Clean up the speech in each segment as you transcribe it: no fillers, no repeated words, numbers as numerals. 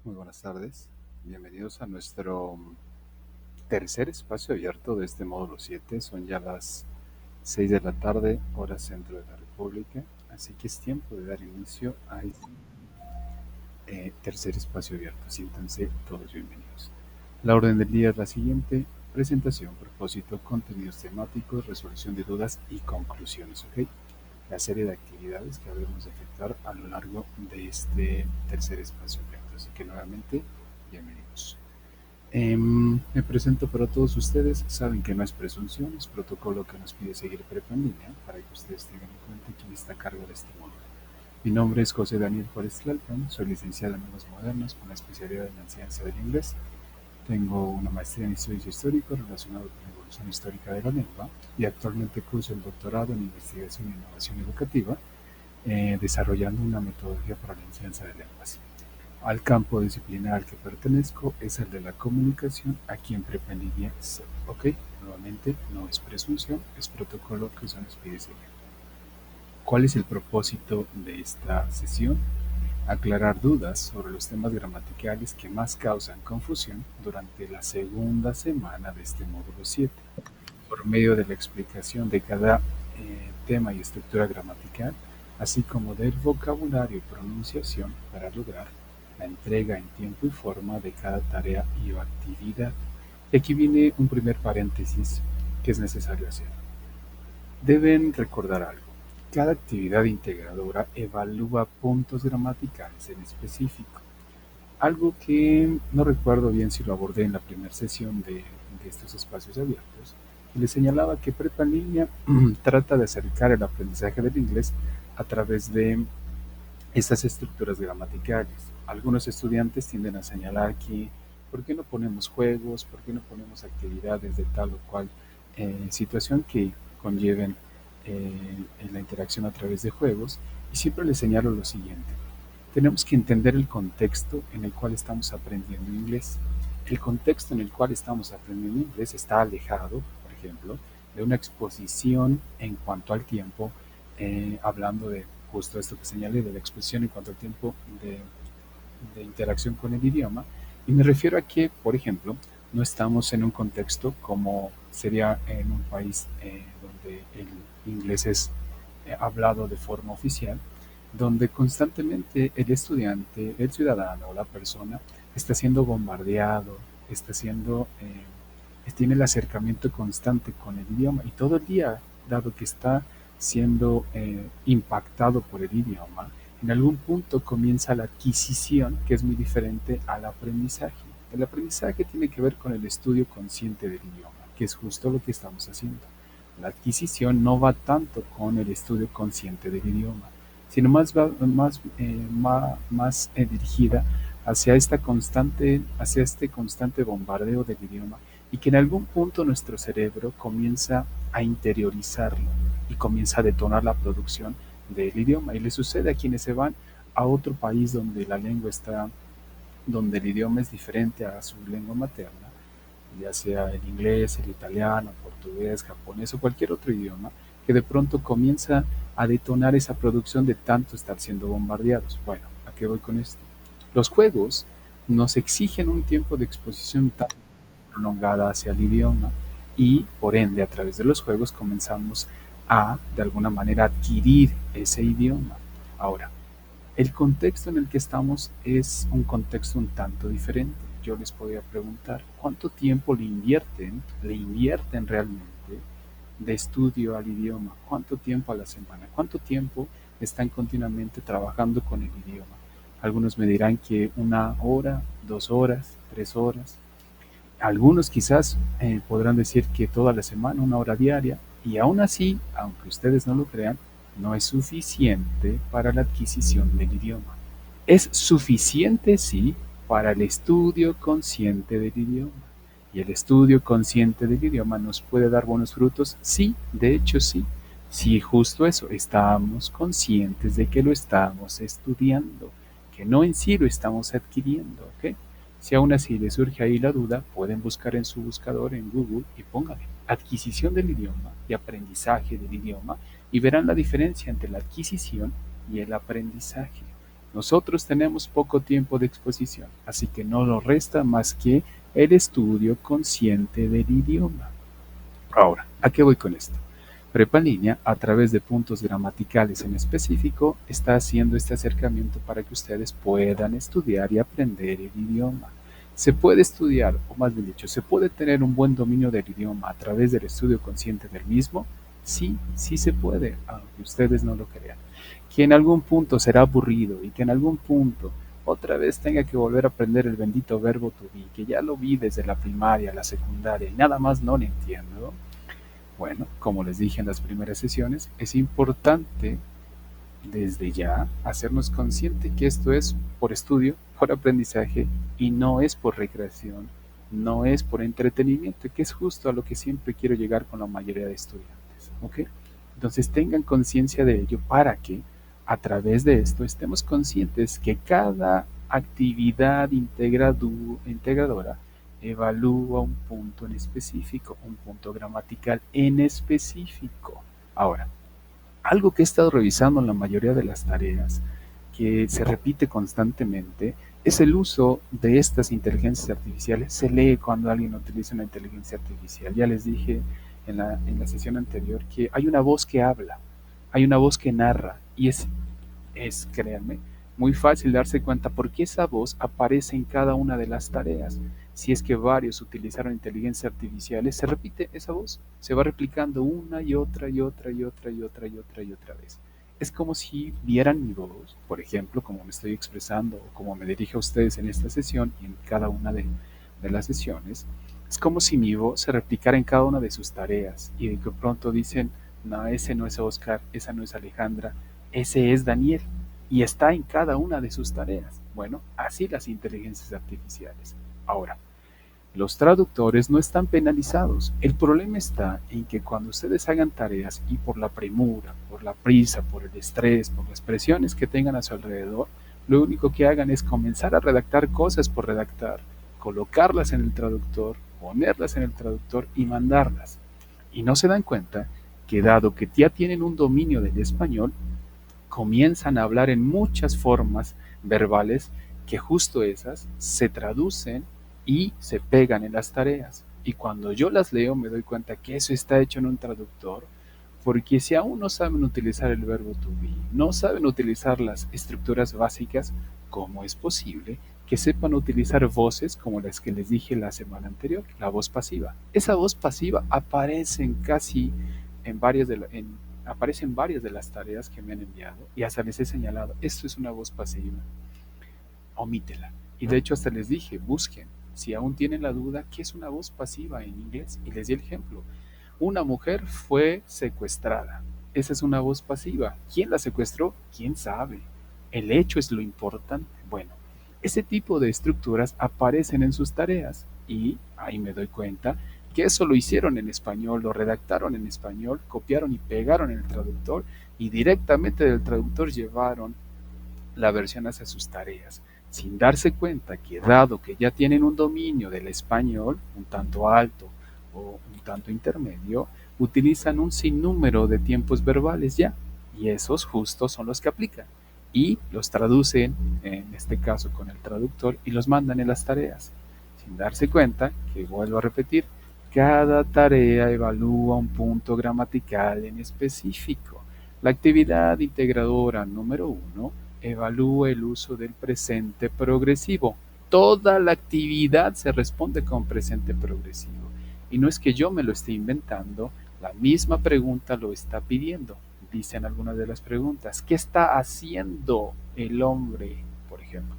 Muy buenas tardes, bienvenidos a nuestro tercer espacio abierto de este módulo 7. Son ya las 6 de la tarde, hora centro de la República, así que es tiempo de dar inicio a este tercer espacio abierto. Siéntanse todos bienvenidos. La orden del día es la siguiente: presentación, propósito, contenidos temáticos, resolución de dudas y conclusiones, ¿ok? La serie de actividades que habremos de efectuar a lo largo de este tercer espacio abierto. Así que nuevamente, bienvenidos. Me presento para todos ustedes. Saben que no es presunción, es protocolo que nos pide seguir prepa en línea para que ustedes tengan en cuenta quién está a cargo de este módulo. Mi nombre es José Daniel Juárez Tlalpan, soy licenciado en Lenguas Modernas con la especialidad en la enseñanza del inglés. Tengo una maestría en estudios históricos relacionado con la evolución histórica de la lengua y actualmente curso el doctorado en investigación e innovación educativa, desarrollando una metodología para la enseñanza de lenguas. Al campo disciplinar al que pertenezco es el de la comunicación, aquí en Prepa en Línea C. Ok, nuevamente no es presunción, es protocolo que se nos pide seguir. ¿Cuál es el propósito de esta sesión? Aclarar dudas sobre los temas gramaticales que más causan confusión durante la segunda semana de este módulo 7. Por medio de la explicación de cada tema y estructura gramatical, así como del vocabulario y pronunciación para lograr la entrega en tiempo y forma de cada tarea y o actividad. Y aquí viene un primer paréntesis que es necesario hacer. Deben recordar algo. Cada actividad integradora evalúa puntos gramaticales en específico. Algo que no recuerdo bien si lo abordé en la primera sesión de estos espacios abiertos. Y les señalaba que Prepa en Línea trata de acercar el aprendizaje del inglés a través de estas estructuras gramaticales. Algunos estudiantes tienden a señalar que ¿por qué no ponemos juegos? ¿Por qué no ponemos actividades de tal o cual situación que conlleven la interacción a través de juegos? Y siempre les señalo lo siguiente: tenemos que entender el contexto en el cual estamos aprendiendo inglés. El contexto en el cual estamos aprendiendo inglés está alejado, por ejemplo, de una exposición en cuanto al tiempo, hablando de justo esto que señalé, de la exposición en cuanto al tiempo de interacción con el idioma. Y me refiero a que, por ejemplo, no estamos en un contexto como sería en un país donde el inglés es hablado de forma oficial, donde constantemente el estudiante, el ciudadano o la persona está siendo bombardeado, está siendo, tiene el acercamiento constante con el idioma y todo el día, dado que está siendo impactado por el idioma, en algún punto comienza la adquisición, que es muy diferente al aprendizaje. El aprendizaje tiene que ver con el estudio consciente del idioma, que es justo lo que estamos haciendo. La adquisición no va tanto con el estudio consciente del idioma, sino más dirigida hacia este constante bombardeo del idioma, y que en algún punto nuestro cerebro comienza a interiorizarlo y comienza a detonar la producción del idioma. Y le sucede a quienes se van a otro país donde el idioma es diferente a su lengua materna, ya sea el inglés, el italiano, portugués, japonés o cualquier otro idioma, que de pronto comienza a detonar esa producción de tanto estar siendo bombardeados. Bueno, ¿a qué voy con esto? Los juegos nos exigen un tiempo de exposición tan prolongada hacia el idioma, y por ende a través de los juegos comenzamos a de alguna manera adquirir ese idioma. Ahora, el contexto en el que estamos es un contexto un tanto diferente. Yo les podría preguntar, ¿cuánto tiempo le invierten realmente de estudio al idioma? ¿Cuánto tiempo a la semana? ¿Cuánto tiempo están continuamente trabajando con el idioma? Algunos me dirán que 1 hora, 2 horas, 3 horas. Algunos quizás podrán decir que toda la semana, 1 hora diaria, y aún así, aunque ustedes no lo crean, no es suficiente para la adquisición del idioma. Es suficiente, sí, para el estudio consciente del idioma. ¿Y el estudio consciente del idioma nos puede dar buenos frutos? Sí, de hecho sí. Sí, justo eso, estamos conscientes de que lo estamos estudiando, que no en sí lo estamos adquiriendo, ¿ok? Si aún así les surge ahí la duda, pueden buscar en su buscador en Google y pónganle adquisición del idioma y aprendizaje del idioma, y verán la diferencia entre la adquisición y el aprendizaje. Nosotros tenemos poco tiempo de exposición, así que no nos resta más que el estudio consciente del idioma. Ahora, ¿a qué voy con esto? Prepa en línea, a través de puntos gramaticales en específico, está haciendo este acercamiento para que ustedes puedan estudiar y aprender el idioma. Se puede estudiar, o más bien dicho, se puede tener un buen dominio del idioma a través del estudio consciente del mismo. Sí, sí se puede, aunque ustedes no lo crean. Que en algún punto será aburrido y que en algún punto otra vez tenga que volver a aprender el bendito verbo to be, que ya lo vi desde la primaria, la secundaria y nada más no lo entiendo. Bueno, como les dije en las primeras sesiones, es importante desde ya hacernos consciente que esto es por estudio, por aprendizaje y no es por recreación, no es por entretenimiento, que es justo a lo que siempre quiero llegar con la mayoría de estudiantes. ¿Ok? Entonces tengan conciencia de ello para que a través de esto estemos conscientes que cada actividad integradora evalúa un punto en específico, un punto gramatical en específico. Ahora, algo que he estado revisando en la mayoría de las tareas, que se repite constantemente, es el uso de estas inteligencias artificiales. Se lee cuando alguien utiliza una inteligencia artificial. Ya les dije en la sesión anterior que hay una voz que habla, hay una voz que narra, y créanme, muy fácil darse cuenta por qué esa voz aparece en cada una de las tareas. Si es que varios utilizaron inteligencias artificiales, se repite esa voz, se va replicando una y otra y otra y otra y otra y otra y otra vez. Es como si vieran mi voz, por ejemplo, como me estoy expresando o como me dirijo a ustedes en esta sesión y en cada una de las sesiones. Es como si mi voz se replicara en cada una de sus tareas y de que pronto dicen, no, ese no es Oscar, esa no es Alejandra, ese es Daniel y está en cada una de sus tareas. Bueno, así las inteligencias artificiales. Ahora, los traductores no están penalizados. El problema está en que cuando ustedes hagan tareas y por la premura, por la prisa, por el estrés, por las presiones que tengan a su alrededor, lo único que hagan es comenzar a redactar cosas por redactar, colocarlas en el traductor, ponerlas en el traductor y mandarlas. Y no se dan cuenta que dado que ya tienen un dominio del español, comienzan a hablar en muchas formas verbales que justo esas se traducen y se pegan en las tareas. Y cuando yo las leo me doy cuenta que eso está hecho en un traductor, porque si aún no saben utilizar el verbo to be, no saben utilizar las estructuras básicas, ¿cómo es posible que sepan utilizar voces como las que les dije la semana anterior, la voz pasiva? Esa voz pasiva aparece en varias de las tareas que me han enviado y hasta les he señalado, esto es una voz pasiva, omítela. Y de hecho hasta les dije, busquen, si aún tienen la duda, ¿qué es una voz pasiva en inglés? Y les di el ejemplo. Una mujer fue secuestrada. Esa es una voz pasiva. ¿Quién la secuestró? ¿Quién sabe? El hecho es lo importante. Bueno, ese tipo de estructuras aparecen en sus tareas y ahí me doy cuenta que eso lo hicieron en español, lo redactaron en español, copiaron y pegaron en el traductor y directamente del traductor llevaron la versión hacia sus tareas, sin darse cuenta que dado que ya tienen un dominio del español, un tanto alto o un tanto intermedio, utilizan un sinnúmero de tiempos verbales ya, y esos justos son los que aplican, y los traducen, en este caso con el traductor, y los mandan en las tareas, sin darse cuenta que, vuelvo a repetir, cada tarea evalúa un punto gramatical en específico. La actividad integradora número 1 evalúa el uso del presente progresivo. Toda la actividad se responde con presente progresivo. Y no es que yo me lo esté inventando, la misma pregunta lo está pidiendo. Dicen algunas de las preguntas, ¿qué está haciendo el hombre, por ejemplo?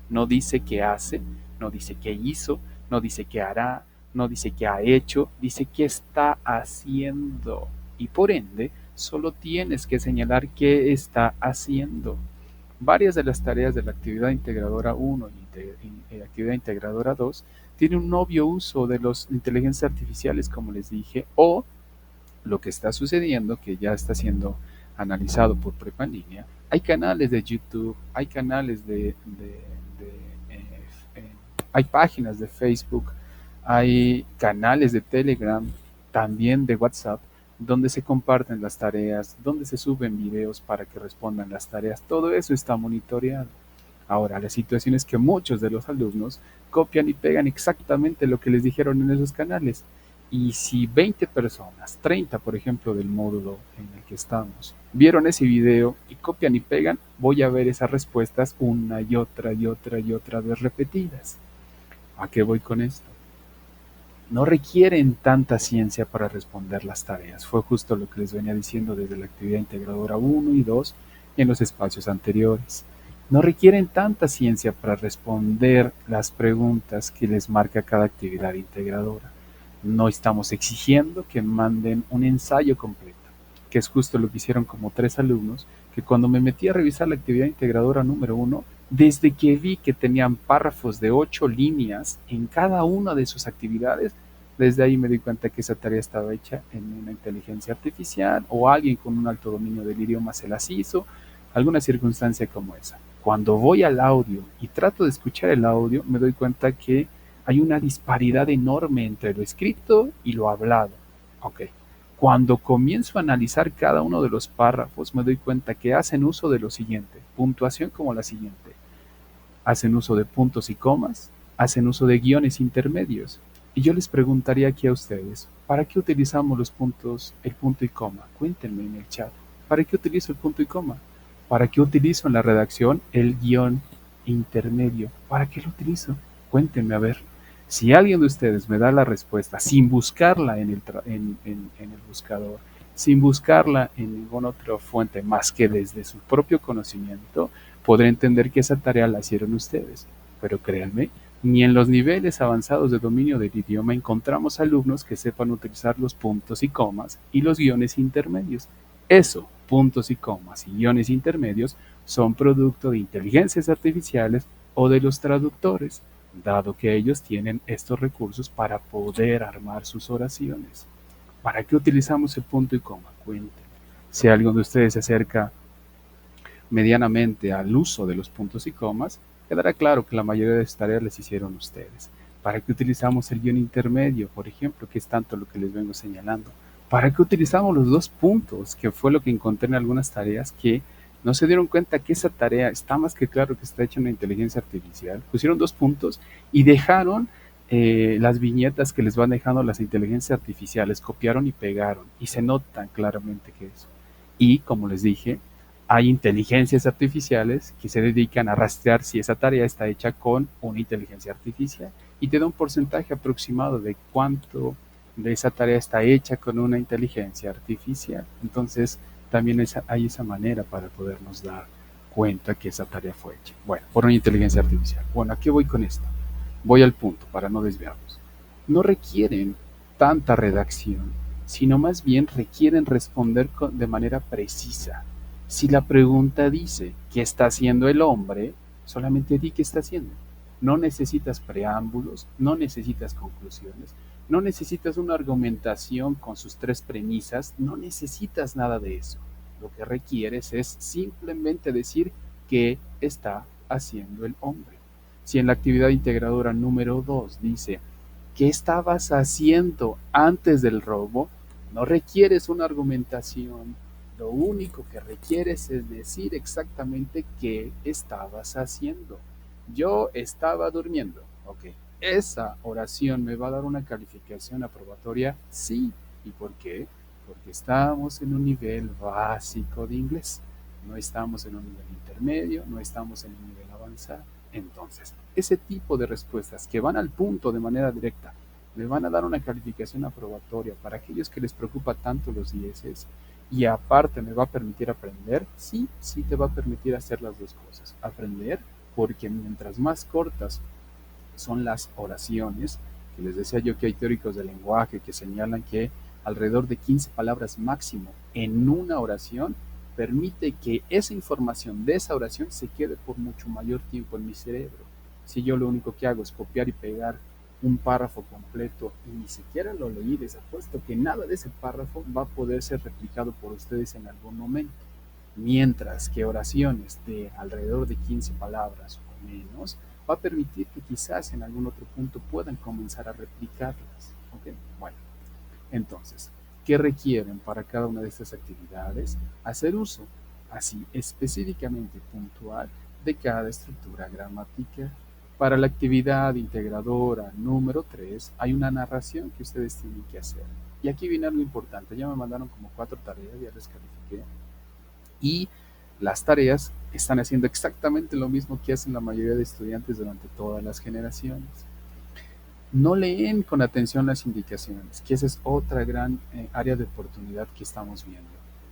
No dice qué hace, no dice qué hizo, no dice qué hará, no dice qué ha hecho, dice qué está haciendo. Y por ende, solo tienes que señalar qué está haciendo. Varias de las tareas de la actividad integradora 1 y actividad integradora 2 tienen un obvio uso de las inteligencias artificiales, como les dije, o lo que está sucediendo, que ya está siendo analizado por Prepa en línea. Hay canales de YouTube, hay canales hay páginas de Facebook, hay canales de Telegram, también de WhatsApp, donde se comparten las tareas, donde se suben videos para que respondan las tareas. Todo eso está monitoreado. Ahora, la situación es que muchos de los alumnos copian y pegan exactamente lo que les dijeron en esos canales. Y si 20 personas, 30 por ejemplo del módulo en el que estamos, vieron ese video y copian y pegan, voy a ver esas respuestas una y otra y otra y otra vez repetidas. ¿A qué voy con esto? No requieren tanta ciencia para responder las tareas. Fue justo lo que les venía diciendo desde la actividad integradora 1 y 2 y en los espacios anteriores. No requieren tanta ciencia para responder las preguntas que les marca cada actividad integradora. No estamos exigiendo que manden un ensayo completo, que es justo lo que hicieron como 3 alumnos, que cuando me metí a revisar la actividad integradora número 1, desde que vi que tenían párrafos de 8 líneas en cada una de sus actividades, desde ahí me di cuenta que esa tarea estaba hecha en una inteligencia artificial o alguien con un alto dominio del idioma se las hizo, alguna circunstancia como esa. Cuando voy al audio y trato de escuchar el audio, me doy cuenta que hay una disparidad enorme entre lo escrito y lo hablado. Ok. Cuando comienzo a analizar cada uno de los párrafos, me doy cuenta que hacen uso de lo siguiente, puntuación como la siguiente. Hacen uso de puntos y comas, hacen uso de guiones intermedios. Y yo les preguntaría aquí a ustedes, ¿para qué utilizamos los puntos, el punto y coma? Cuéntenme en el chat. ¿Para qué utilizo el punto y coma? ¿Para qué utilizo en la redacción el guión intermedio? ¿Para qué lo utilizo? Cuéntenme a ver. Si alguien de ustedes me da la respuesta sin buscarla en el buscador, sin buscarla en ninguna otra fuente más que desde su propio conocimiento, podré entender que esa tarea la hicieron ustedes. Pero créanme, ni en los niveles avanzados de dominio del idioma encontramos alumnos que sepan utilizar los puntos y comas y los guiones intermedios. Eso, puntos y comas y guiones intermedios, son producto de inteligencias artificiales o de los traductores, dado que ellos tienen estos recursos para poder armar sus oraciones. ¿Para qué utilizamos el punto y coma? Cuenten. Si alguien de ustedes se acerca medianamente al uso de los puntos y comas, quedará claro que la mayoría de estas tareas les hicieron ustedes. ¿Para qué utilizamos el guión intermedio, por ejemplo, que es tanto lo que les vengo señalando? ¿Para qué utilizamos los 2 puntos, que fue lo que encontré en algunas tareas que no se dieron cuenta que esa tarea está más que claro que está hecha en una inteligencia artificial? Pusieron 2 puntos y dejaron las viñetas que les van dejando las inteligencias artificiales, copiaron y pegaron, y se nota claramente que eso. Y como les dije, hay inteligencias artificiales que se dedican a rastrear si esa tarea está hecha con una inteligencia artificial y te da un porcentaje aproximado de cuánto de esa tarea está hecha con una inteligencia artificial. Entonces, también hay esa manera para podernos dar cuenta que esa tarea fue hecha. Bueno, por una inteligencia artificial. Bueno, ¿a qué voy con esto? Voy al punto para no desviarnos. No requieren tanta redacción, sino más bien requieren responder de manera precisa. Si la pregunta dice ¿qué está haciendo el hombre?, solamente di qué está haciendo. No necesitas preámbulos, no necesitas conclusiones, no necesitas una argumentación con sus 3 premisas, no necesitas nada de eso. Lo que requieres es simplemente decir qué está haciendo el hombre. Si en la actividad integradora número 2 dice ¿qué estabas haciendo antes del robo?, no requieres una argumentación. Lo único que requieres es decir exactamente qué estabas haciendo. Yo estaba durmiendo. Ok. ¿Esa oración me va a dar una calificación aprobatoria? Sí. ¿Y por qué? Porque estamos en un nivel básico de inglés. No estamos en un nivel intermedio, no estamos en un nivel avanzado. Entonces, ese tipo de respuestas que van al punto de manera directa, me van a dar una calificación aprobatoria para aquellos que les preocupa tanto los dieces y aparte me va a permitir aprender. Sí, sí te va a permitir hacer las 2 cosas. Aprender, porque mientras más cortas son las oraciones, que les decía yo que hay teóricos del lenguaje que señalan que alrededor de 15 palabras máximo en una oración permite que esa información de esa oración se quede por mucho mayor tiempo en mi cerebro. Si yo lo único que hago es copiar y pegar un párrafo completo y ni siquiera lo leí, les apuesto que nada de ese párrafo va a poder ser replicado por ustedes en algún momento. Mientras que oraciones de alrededor de 15 palabras o menos va a permitir que quizás en algún otro punto puedan comenzar a replicarlas. ¿Ok? Bueno, entonces, ¿qué requieren para cada una de estas actividades? Hacer uso, así específicamente puntual, de cada estructura gramatical. Para la actividad integradora número 3 hay una narración que ustedes tienen que hacer. Y aquí viene algo importante. Ya me mandaron como 4 tareas, ya les califiqué. Y las tareas están haciendo exactamente lo mismo que hacen la mayoría de estudiantes durante todas las generaciones. No leen con atención las indicaciones, que esa es otra gran área de oportunidad que estamos viendo.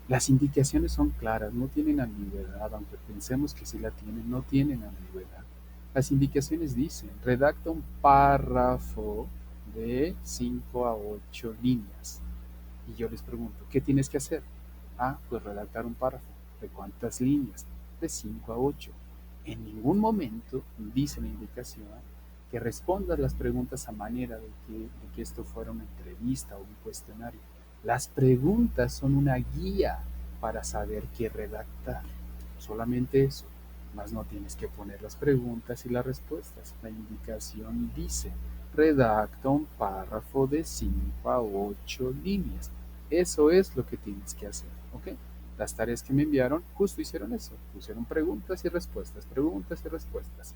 Las indicaciones son claras, no tienen ambigüedad, aunque pensemos que sí la tienen, no tienen ambigüedad. Las indicaciones dicen, redacta un párrafo de 5 a 8 líneas. Y yo les pregunto, ¿qué tienes que hacer? Ah, pues redactar un párrafo. ¿De cuántas líneas? De 5 a 8. En ningún momento dice la indicación que respondas las preguntas a manera de que esto fuera una entrevista o un cuestionario. Las preguntas son una guía para saber qué redactar. Solamente eso. Más no tienes que poner las preguntas y las respuestas. La indicación dice, redacta un párrafo de 5 a 8 líneas. Eso es lo que tienes que hacer, ¿ok? Las tareas que me enviaron justo hicieron eso, pusieron preguntas y respuestas, preguntas y respuestas.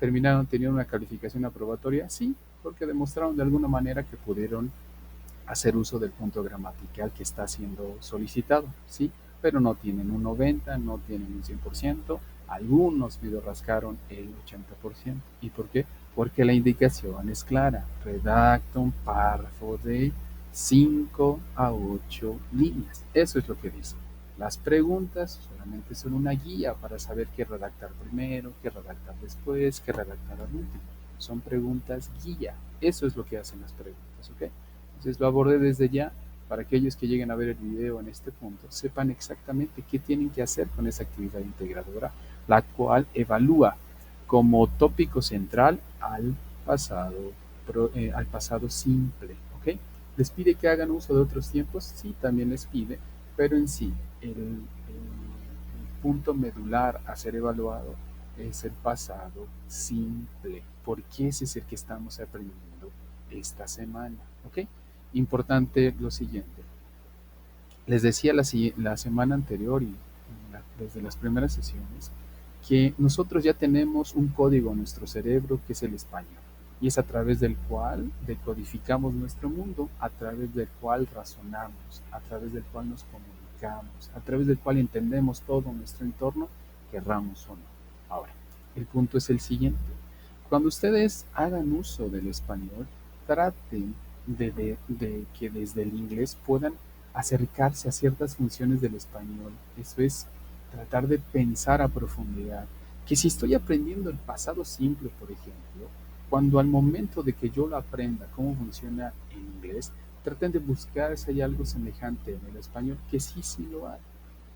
¿Terminaron teniendo una calificación aprobatoria? Sí, porque demostraron de alguna manera que pudieron hacer uso del punto gramatical que está siendo solicitado, sí, pero no tienen un 90, no tienen un 100%, algunos video rascaron el 80%. ¿Y por qué? Porque la indicación es clara, redacta un párrafo de 5 a 8 líneas, eso es lo que dice. Las preguntas solamente son una guía para saber qué redactar primero, qué redactar después, qué redactar al último. Son preguntas guía, eso es lo que hacen las preguntas, ¿ok? Entonces lo abordé desde ya para aquellos que lleguen a ver el video en este punto, sepan exactamente qué tienen que hacer con esa actividad integradora, la cual evalúa como tópico central al pasado simple, ¿ok? ¿Les pide que hagan uso de otros tiempos? Sí, también les pide, pero en sí, el punto medular a ser evaluado es el pasado simple, porque ese es el que estamos aprendiendo esta semana, ¿ok? Importante lo siguiente. Les decía la semana anterior y desde las primeras sesiones que nosotros ya tenemos un código en nuestro cerebro que es el español y es a través del cual decodificamos nuestro mundo, a través del cual razonamos, a través del cual nos comunicamos, a través del cual entendemos todo nuestro entorno, querramos o no. Ahora, el punto es el siguiente. Cuando ustedes hagan uso del español, traten de que desde el inglés puedan acercarse a ciertas funciones del español. Eso es tratar de pensar a profundidad. Que si estoy aprendiendo el pasado simple, por ejemplo, cuando al momento de que yo lo aprenda cómo funciona en inglés, traten de buscar si hay algo semejante en el español, que sí lo hay.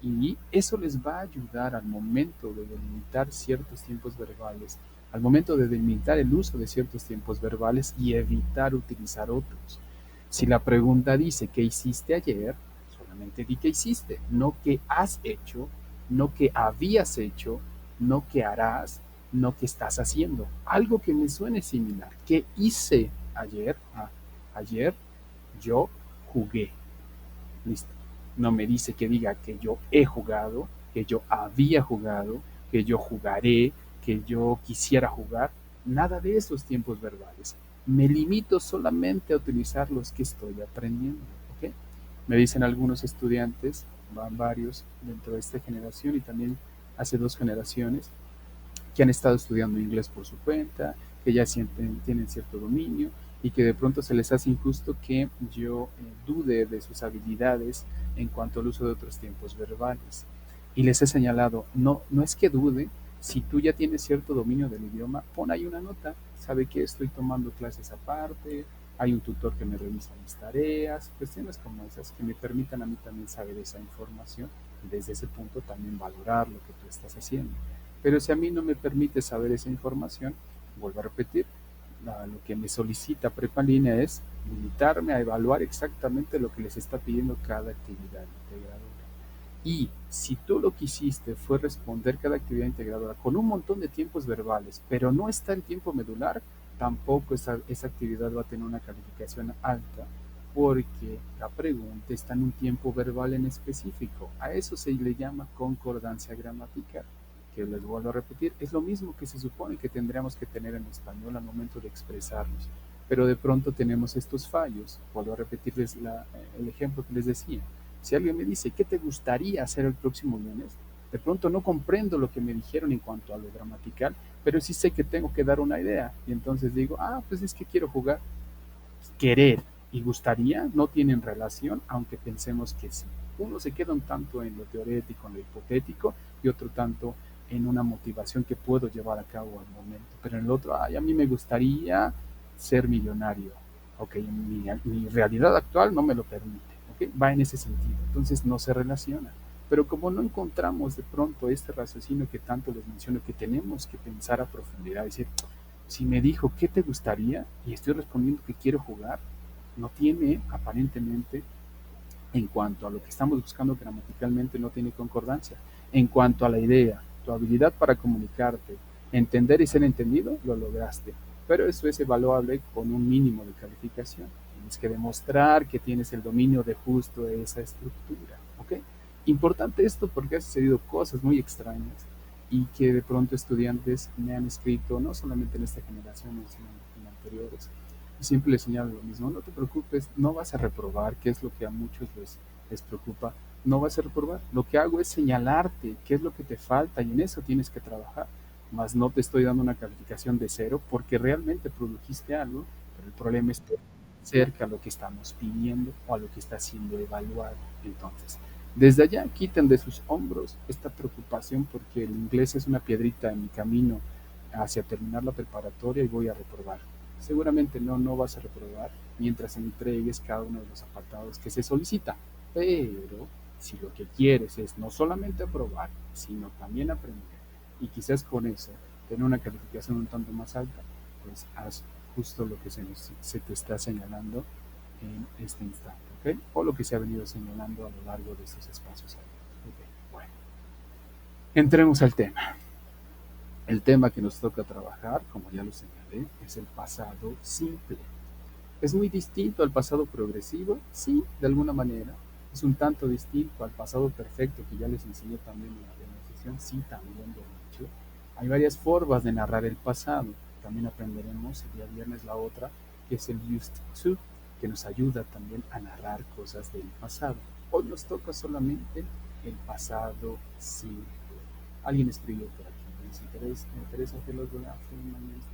Y eso les va a ayudar al momento de delimitar ciertos tiempos verbales, al momento de delimitar el uso de ciertos tiempos verbales y evitar utilizar otros. Si la pregunta dice ¿qué hiciste ayer? Solamente di qué hiciste, no qué has hecho, no qué habías hecho, no qué harás, no qué estás haciendo. Algo que me suene similar. ¿Qué hice ayer? Ayer yo jugué. Listo. No me dice que diga que yo he jugado, que yo había jugado, que yo jugaré, que yo quisiera jugar. Nada de esos tiempos verbales. Me limito solamente a utilizar los que estoy aprendiendo. ¿Ok? Me dicen algunos estudiantes, van varios dentro de esta generación y también hace 2 generaciones, que han estado estudiando inglés por su cuenta, que ya tienen cierto dominio y que de pronto se les hace injusto que yo dude de sus habilidades en cuanto al uso de otros tiempos verbales. Y les he señalado, no es que dude, si tú ya tienes cierto dominio del idioma, pon ahí una nota, sabe que estoy tomando clases aparte, hay un tutor que me revisa mis tareas, cuestiones como esas que me permitan a mí también saber esa información y desde ese punto también valorar lo que tú estás haciendo. Pero si a mí no me permite saber esa información, vuelvo a repetir, lo que me solicita Prepalínea es limitarme a evaluar exactamente lo que les está pidiendo cada actividad integradora. Y si tú lo que hiciste fue responder cada actividad integradora con un montón de tiempos verbales, pero no está el tiempo medular, tampoco esa actividad va a tener una calificación alta porque la pregunta está en un tiempo verbal en específico. A eso se le llama concordancia gramatical, porque les vuelvo a repetir, es lo mismo que se supone que tendríamos que tener en español al momento de expresarnos, pero de pronto tenemos estos fallos. Vuelvo a repetirles el ejemplo que les decía. Si alguien me dice, ¿qué te gustaría hacer el próximo lunes? De pronto no comprendo lo que me dijeron en cuanto a lo gramatical, pero sí sé que tengo que dar una idea. Y entonces digo, pues es que quiero jugar. Querer y gustaría no tienen relación, aunque pensemos que sí. Uno se queda un tanto en lo teórico, en lo hipotético, y otro tanto en una motivación que puedo llevar a cabo al momento. Pero en el otro, a mí me gustaría ser millonario. Ok, mi realidad actual no me lo permite. Ok, va en ese sentido. Entonces no se relaciona. Pero como no encontramos de pronto este raciocinio que tanto les menciono, que tenemos que pensar a profundidad, decir, si me dijo, ¿qué te gustaría? Y estoy respondiendo que quiero jugar, no tiene aparentemente, en cuanto a lo que estamos buscando gramaticalmente, no tiene concordancia. En cuanto a la idea, tu habilidad para comunicarte, entender y ser entendido, lo lograste. Pero eso es evaluable con un mínimo de calificación. Tienes que demostrar que tienes el dominio de justo esa estructura. ¿Ok? Importante esto porque ha sucedido cosas muy extrañas y que de pronto estudiantes me han escrito, no solamente en esta generación, sino en anteriores, y siempre les señalo lo mismo, no te preocupes, no vas a reprobar, que es lo que a muchos les preocupa, no vas a reprobar, lo que hago es señalarte qué es lo que te falta y en eso tienes que trabajar, más no te estoy dando una calificación de 0 porque realmente produjiste algo, pero el problema es cerca a lo que estamos pidiendo o a lo que está siendo evaluado. Entonces, desde allá quiten de sus hombros esta preocupación porque el inglés es una piedrita en mi camino hacia terminar la preparatoria y voy a reprobar. Seguramente no vas a reprobar mientras entregues cada uno de los apartados que se solicita, pero si lo que quieres es no solamente aprobar, sino también aprender, y quizás con eso tener una calificación un tanto más alta, pues haz justo lo que se te está señalando en este instante, ¿ok? O lo que se ha venido señalando a lo largo de estos espacios. Okay, bueno, entremos al tema. El tema que nos toca trabajar, como ya lo señalé, es el pasado simple. ¿Es muy distinto al pasado progresivo? Sí, de alguna manera. ¿Es un tanto distinto al pasado perfecto que ya les enseñé también en la demostración? Sí, también de hecho. Hay varias formas de narrar el pasado. También aprenderemos el día viernes la otra, que es el used to, que nos ayuda también a narrar cosas del pasado. Hoy nos toca solamente el pasado simple. Alguien escribió por aquí. Dice, Teresa, hello, good afternoon, my name is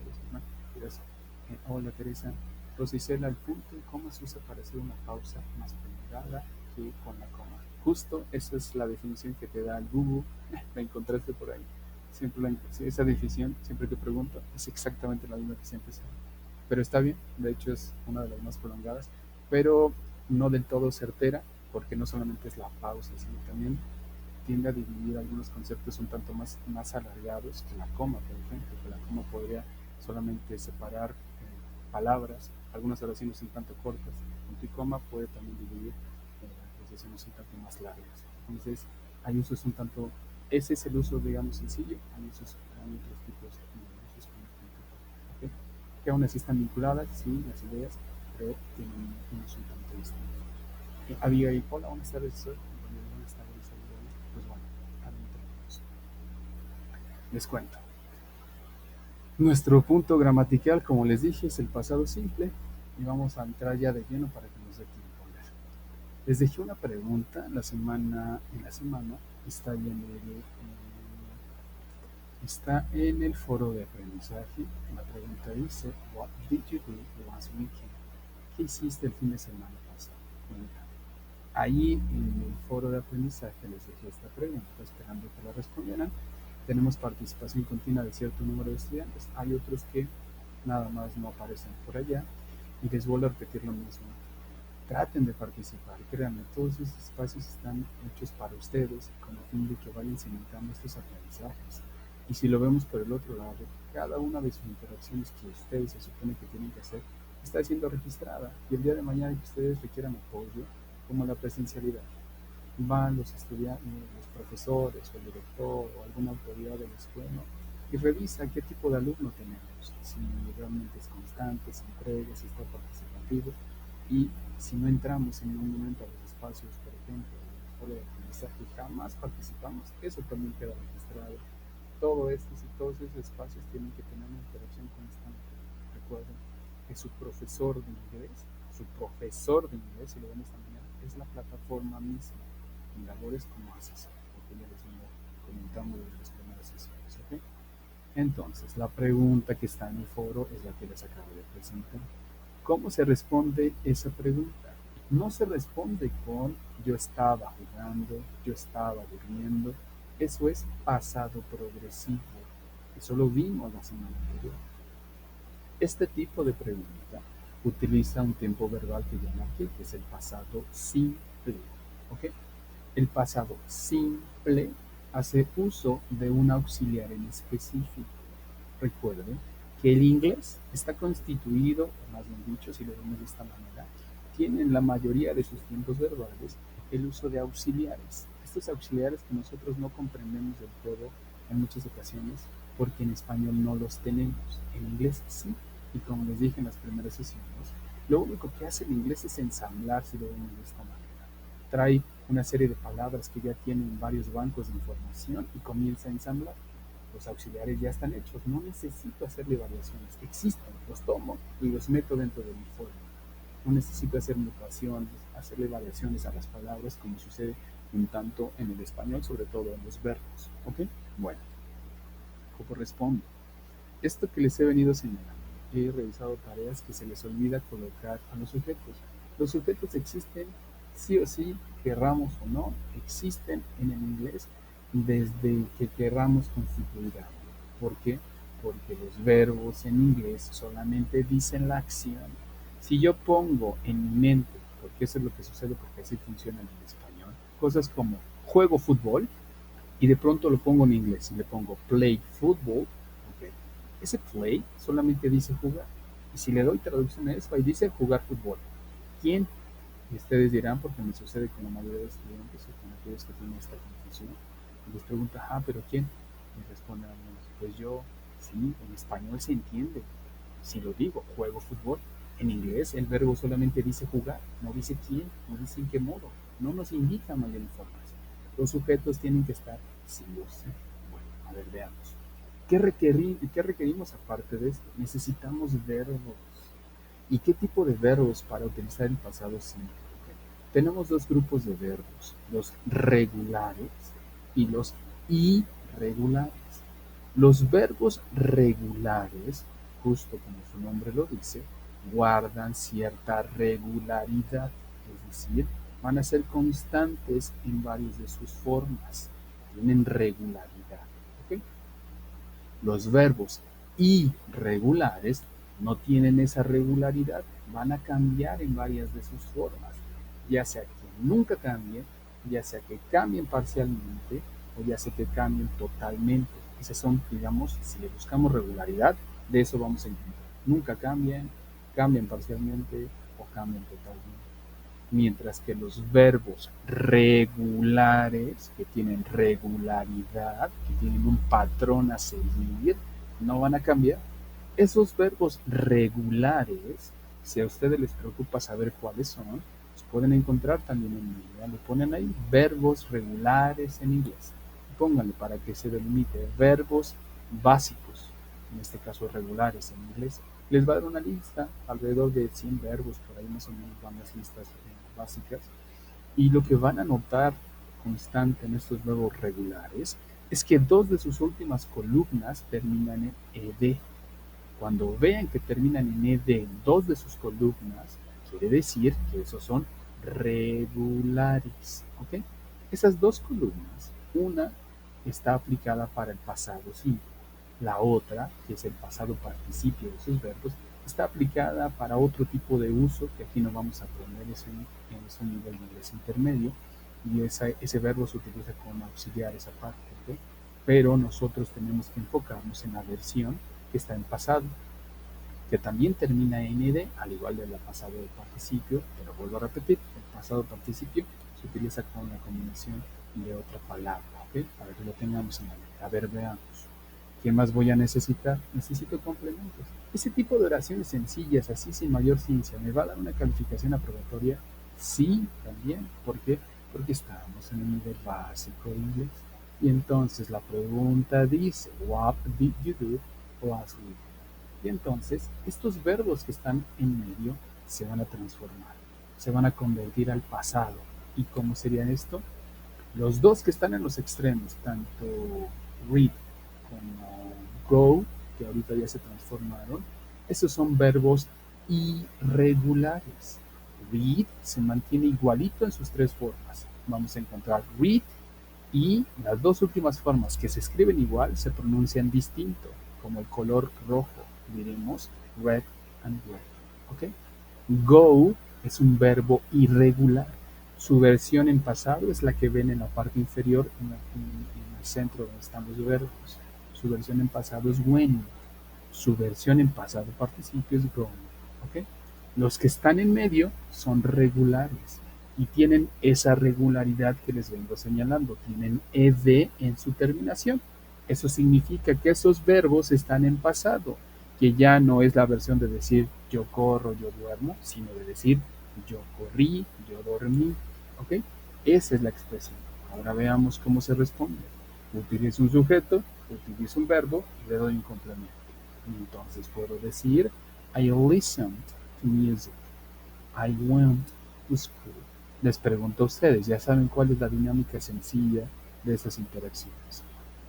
Teresa. Hola Teresa. Rosicela, el punto y coma se usa para hacer una pausa más prolongada que con la coma. Justo esa es la definición que te da el Google. La encontraste por ahí. Esa definición, siempre que pregunto, es exactamente la misma que siempre se da. Pero está bien, de hecho es una de las más prolongadas, pero no del todo certera, porque no solamente es la pausa, sino también tiende a dividir algunos conceptos un tanto más alargados que la coma, por ejemplo, que la coma podría solamente separar palabras, algunas oraciones un tanto cortas. Punto y coma puede también dividir oraciones un tanto más largas. Entonces, hay usos un tanto, ese es el uso, digamos, sencillo, hay otros tipos de usos como punto y coma, ¿okay? Que aún así están vinculadas, sí, las ideas, pero tienen un uso un tanto distinto. Abigail, hola, buenas tardes, soy. Buenas tardes, pues bueno, adentramos. Les cuento. Nuestro punto gramatical, como les dije, es el pasado simple y vamos a entrar ya de lleno para que nos dé tiempo a ver. Les dejé una pregunta en la semana, está en el foro de aprendizaje. La pregunta dice, What did you do last weekend? ¿Qué hiciste el fin de semana pasado? Ahí en el foro de aprendizaje les dejé esta pregunta, esperando que la respondieran. Tenemos participación continua de cierto número de estudiantes. Hay otros que nada más no aparecen por allá. Y les vuelvo a repetir lo mismo. Traten de participar, créanme, todos esos espacios están hechos para ustedes con el fin de que vayan cimentando estos aprendizajes. Y si lo vemos por el otro lado, cada una de sus interacciones que ustedes se supone que tienen que hacer está siendo registrada. Y el día de mañana que ustedes requieran apoyo, como la presencialidad, van los estudiantes, los profesores o el director o alguna autoridad de la escuela y revisa qué tipo de alumno tenemos, si realmente es constante, si entrega, si está participativo, y si no entramos en un momento a los espacios, por ejemplo, de aprendizaje, jamás participamos, eso también queda registrado. todos esos espacios tienen que tener una interacción constante. Recuerden que su profesor de inglés, si lo ven de esta manera, es la plataforma misma en labores como asesor, porque ya les vengo comentando desde las primeras sesiones, ¿ok? Entonces, la pregunta que está en el foro es la que les acabo de presentar. ¿Cómo se responde esa pregunta? No se responde con yo estaba jugando, yo estaba durmiendo. Eso es pasado progresivo. Eso lo vimos la semana anterior. Este tipo de pregunta utiliza un tiempo verbal que llama aquí, que es el pasado simple. ¿Ok? El pasado simple hace uso de un auxiliar en específico. Recuerden que el inglés está constituido, o más bien dicho, si lo vemos de esta manera, tiene en la mayoría de sus tiempos verbales el uso de auxiliares. Estos auxiliares que nosotros no comprendemos del todo en muchas ocasiones porque en español no los tenemos, en inglés sí. Y como les dije en las primeras sesiones, lo único que hace el inglés es ensamblar, si lo vemos de esta manera. Trae una serie de palabras que ya tienen varios bancos de información y comienza a ensamblar. Los auxiliares ya están hechos, no necesito hacerle variaciones, existen, los tomo y los meto dentro de mi fórmula. No necesito hacer mutaciones, hacerle variaciones a las palabras como sucede un tanto en el español, sobre todo en los verbos. ¿Ok? Bueno, ¿cómo respondo? Esto que les he venido señalando, he revisado tareas que se les olvida colocar a los sujetos. Los sujetos existen sí o sí, querramos o no, existen en el inglés desde que querramos constituir algo. ¿Por qué? Porque los verbos en inglés solamente dicen la acción. Si yo pongo en mi mente, porque eso es lo que sucede, porque así funciona en el español, cosas como juego fútbol, y de pronto lo pongo en inglés y le pongo play football, okay. Ese play solamente dice jugar. Y si le doy traducción a eso, ahí dice jugar fútbol. ¿Quién? Y ustedes dirán, porque me sucede con la mayoría de estudiantes o con aquellos que tienen esta confusión, y les pregunta, pero ¿quién? Y responden algunos, pues yo, sí, en español se entiende. Si lo digo, juego fútbol, en inglés el verbo solamente dice jugar, no dice quién, no dice en qué modo, no nos indica mayor información. Los sujetos tienen que estar sí o sí. Bueno, a ver, veamos. ¿Qué requerimos aparte de esto? Necesitamos verbos. ¿Y qué tipo de verbos para utilizar el pasado simple? Okay. Tenemos dos grupos de verbos, los regulares y los irregulares. Los verbos regulares, justo como su nombre lo dice, guardan cierta regularidad, es decir, van a ser constantes en varias de sus formas, tienen regularidad. ¿Okay? Los verbos irregulares no tienen esa regularidad, van a cambiar en varias de sus formas, ya sea que nunca cambien, ya sea que cambien parcialmente o ya sea que cambien totalmente. Esas son, digamos, si le buscamos regularidad, de eso vamos a encontrar. Nunca cambian, cambian parcialmente o cambian totalmente. Mientras que los verbos regulares, que tienen regularidad, que tienen un patrón a seguir, no van a cambiar. Esos verbos regulares, si a ustedes les preocupa saber cuáles son, los pueden encontrar también en línea. Le ponen ahí verbos regulares en inglés. Pónganle para que se delimite verbos básicos, en este caso regulares en inglés. Les va a dar una lista, alrededor de 100 verbos, por ahí más o menos van las listas básicas. Y lo que van a notar constante en estos verbos regulares es que dos de sus últimas columnas terminan en ed. Cuando vean que terminan en ed dos de sus columnas, quiere decir que esos son regulares. ¿Ok? Esas dos columnas, una está aplicada para el pasado simple, la otra, que es el pasado participio de sus verbos, está aplicada para otro tipo de uso que aquí no vamos a poner, es un nivel de inglés intermedio, y ese verbo se utiliza como auxiliar esa parte, ¿okay? Pero nosotros tenemos que enfocarnos en la versión que está en pasado, que también termina en ed, al igual de la pasado participio, pero vuelvo a repetir, el pasado participio se utiliza con la combinación de otra palabra, ¿ok? Para que lo tengamos en la mente. A ver, veamos. ¿Qué más voy a necesitar? Necesito complementos. Ese tipo de oraciones sencillas, así sin mayor ciencia, ¿me va a dar una calificación aprobatoria? Sí, también. ¿Por qué? Porque estamos en un nivel básico de inglés. Y entonces la pregunta dice, what did you do last week? Y entonces estos verbos que están en medio se van a transformar, se van a convertir al pasado. ¿Y cómo sería esto? Los dos que están en los extremos, tanto read como go, que ahorita ya se transformaron, esos son verbos irregulares. Read se mantiene igualito en sus tres formas. Vamos a encontrar read y las dos últimas formas que se escriben igual se pronuncian distinto, como el color rojo, diremos red and red. ¿Ok? Go es un verbo irregular. Su versión en pasado es la que ven en la parte inferior, en el centro donde están los verbos. Su versión en pasado es when. Su versión en pasado participio es gone. ¿Ok? Los que están en medio son regulares y tienen esa regularidad que les vengo señalando. Tienen ed en su terminación. Eso significa que esos verbos están en pasado, que ya no es la versión de decir yo corro, yo duermo, sino de decir yo corrí, yo dormí. ¿Ok? Esa es la expresión. Ahora veamos cómo se responde. Utilizo un sujeto, utilizo un verbo y le doy un complemento. Entonces puedo decir I listened to music. I went to school. Les pregunto a ustedes, ya saben cuál es la dinámica sencilla de esas interacciones.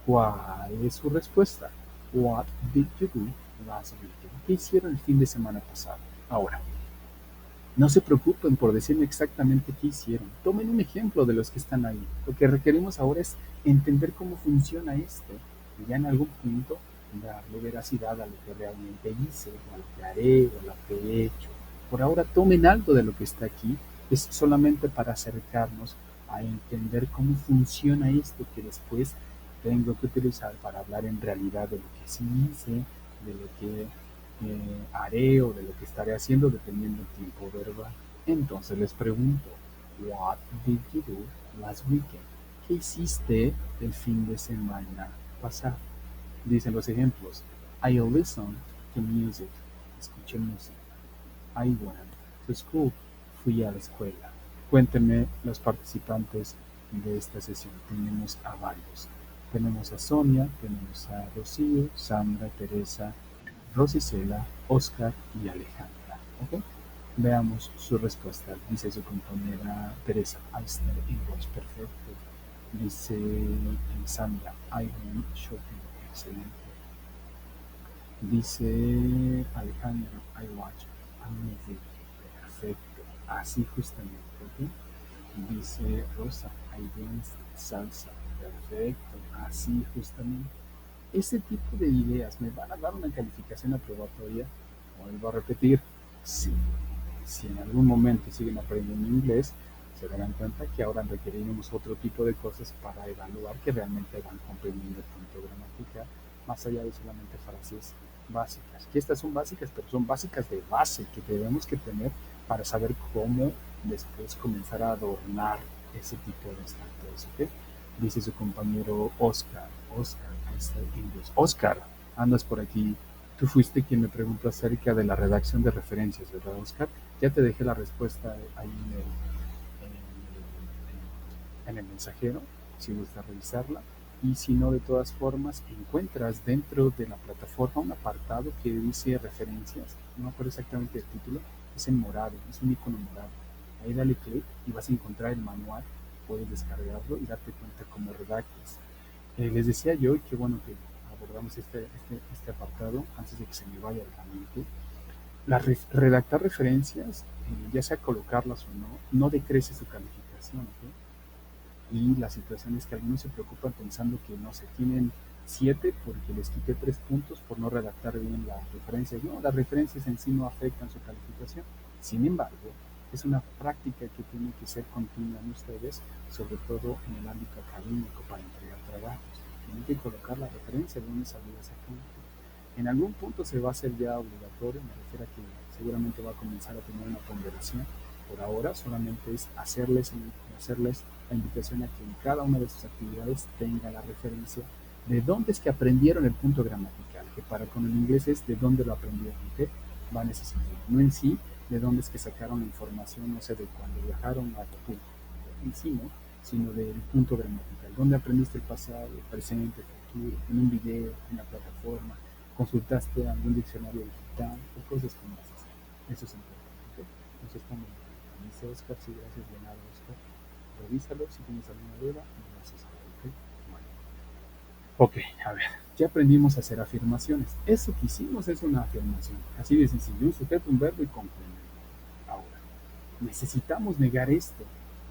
¿Cuál es su respuesta? What did you do last weekend? ¿Qué hicieron el fin de semana pasado? Ahora, no se preocupen por decirme exactamente qué hicieron. Tomen un ejemplo de los que están ahí. Lo que requerimos ahora es entender cómo funciona esto y ya en algún punto darle veracidad a lo que realmente hice, o a lo que haré, o a lo que he hecho. Por ahora tomen algo de lo que está aquí. Es solamente para acercarnos a entender cómo funciona esto que después tengo que utilizar para hablar en realidad de lo que sí hice, de lo que haré o de lo que estaré haciendo dependiendo del tiempo verbal. Entonces les pregunto, what did you do last weekend? ¿Qué hiciste el fin de semana pasado? Dicen los ejemplos, I listened to music, escuché música. I went to school, fui a la escuela. Cuéntenme los participantes de esta sesión. Tenemos a varios. Tenemos a Sonia, tenemos a Rocío, Sandra, Teresa, Rosicela, Oscar y Alejandra. ¿Ok? Veamos su respuesta. Dice su compañera Teresa, I study English, perfecto. Dice Sandra, I went shopping, excelente. Dice Alejandro, I watch a movie, perfecto. Así justamente, ¿ok? Dice Rosa, I danced salsa, perfecto. Así justamente. Ese tipo de ideas me van a dar una calificación aprobatoria. Vuelvo a repetir, sí. Si en algún momento siguen aprendiendo inglés, se darán cuenta que ahora requeriremos otro tipo de cosas para evaluar que realmente van comprendiendo el punto gramatical, más allá de solamente frases básicas. Que estas son básicas, pero son básicas de base que debemos que tener para saber cómo después comenzar a adornar ese tipo de estructuras. ¿Ok? Dice su compañero Oscar. Oscar, ahí está inglés. Oscar, andas por aquí. Tú fuiste quien me preguntó acerca de la redacción de referencias, ¿verdad, Oscar? Ya te dejé la respuesta ahí en el mensajero, si gustas revisarla. Y si no, de todas formas, encuentras dentro de la plataforma un apartado que dice referencias. No me acuerdo exactamente el título. Es en morado, es un icono morado. Ahí dale clic y vas a encontrar el manual. Puedes descargarlo y darte cuenta cómo redactas. Les decía yo, y qué bueno que abordamos este apartado antes de que se me vaya de la mente. Redactar referencias, ya sea colocarlas o no, no decrece su calificación. ¿Ok? Y la situación es que algunos se preocupan pensando que no se tienen 7 porque les quité 3 puntos por no redactar bien las referencias. No, las referencias en sí no afectan su calificación. Sin embargo, es una práctica que tiene que ser continua en ustedes, sobre todo en el ámbito académico para entregar trabajos. Tienen que colocar la referencia de dónde salió esa fuente. En algún punto se va a hacer ya obligatorio, me refiero a que seguramente va a comenzar a tener una ponderación. Por ahora solamente es hacerles la invitación a que en cada una de sus actividades tenga la referencia de dónde es que aprendieron el punto gramatical, que para con el inglés es de dónde lo aprendieron, ¿ok? Va en ese sentido. No en sí de dónde es que sacaron la información, no sé, de cuando viajaron a Acapulco, en sí, ¿no? sino del punto gramatical. ¿Dónde aprendiste el pasado, el presente, el futuro? ¿En un video, en una plataforma? ¿Consultaste algún diccionario digital o cosas como esas? Eso es importante. ¿Okay? Entonces, estamos bien. Dice Oscar, sí, gracias, de nada, Oscar. Revísalo, si tienes alguna duda, me lo haces saber, ¿ok? Bueno. Ok, a ver, ya aprendimos a hacer afirmaciones. Eso que hicimos es una afirmación. Así de sencillo, un sujeto, un verbo y complemento. Ahora, necesitamos negar esto.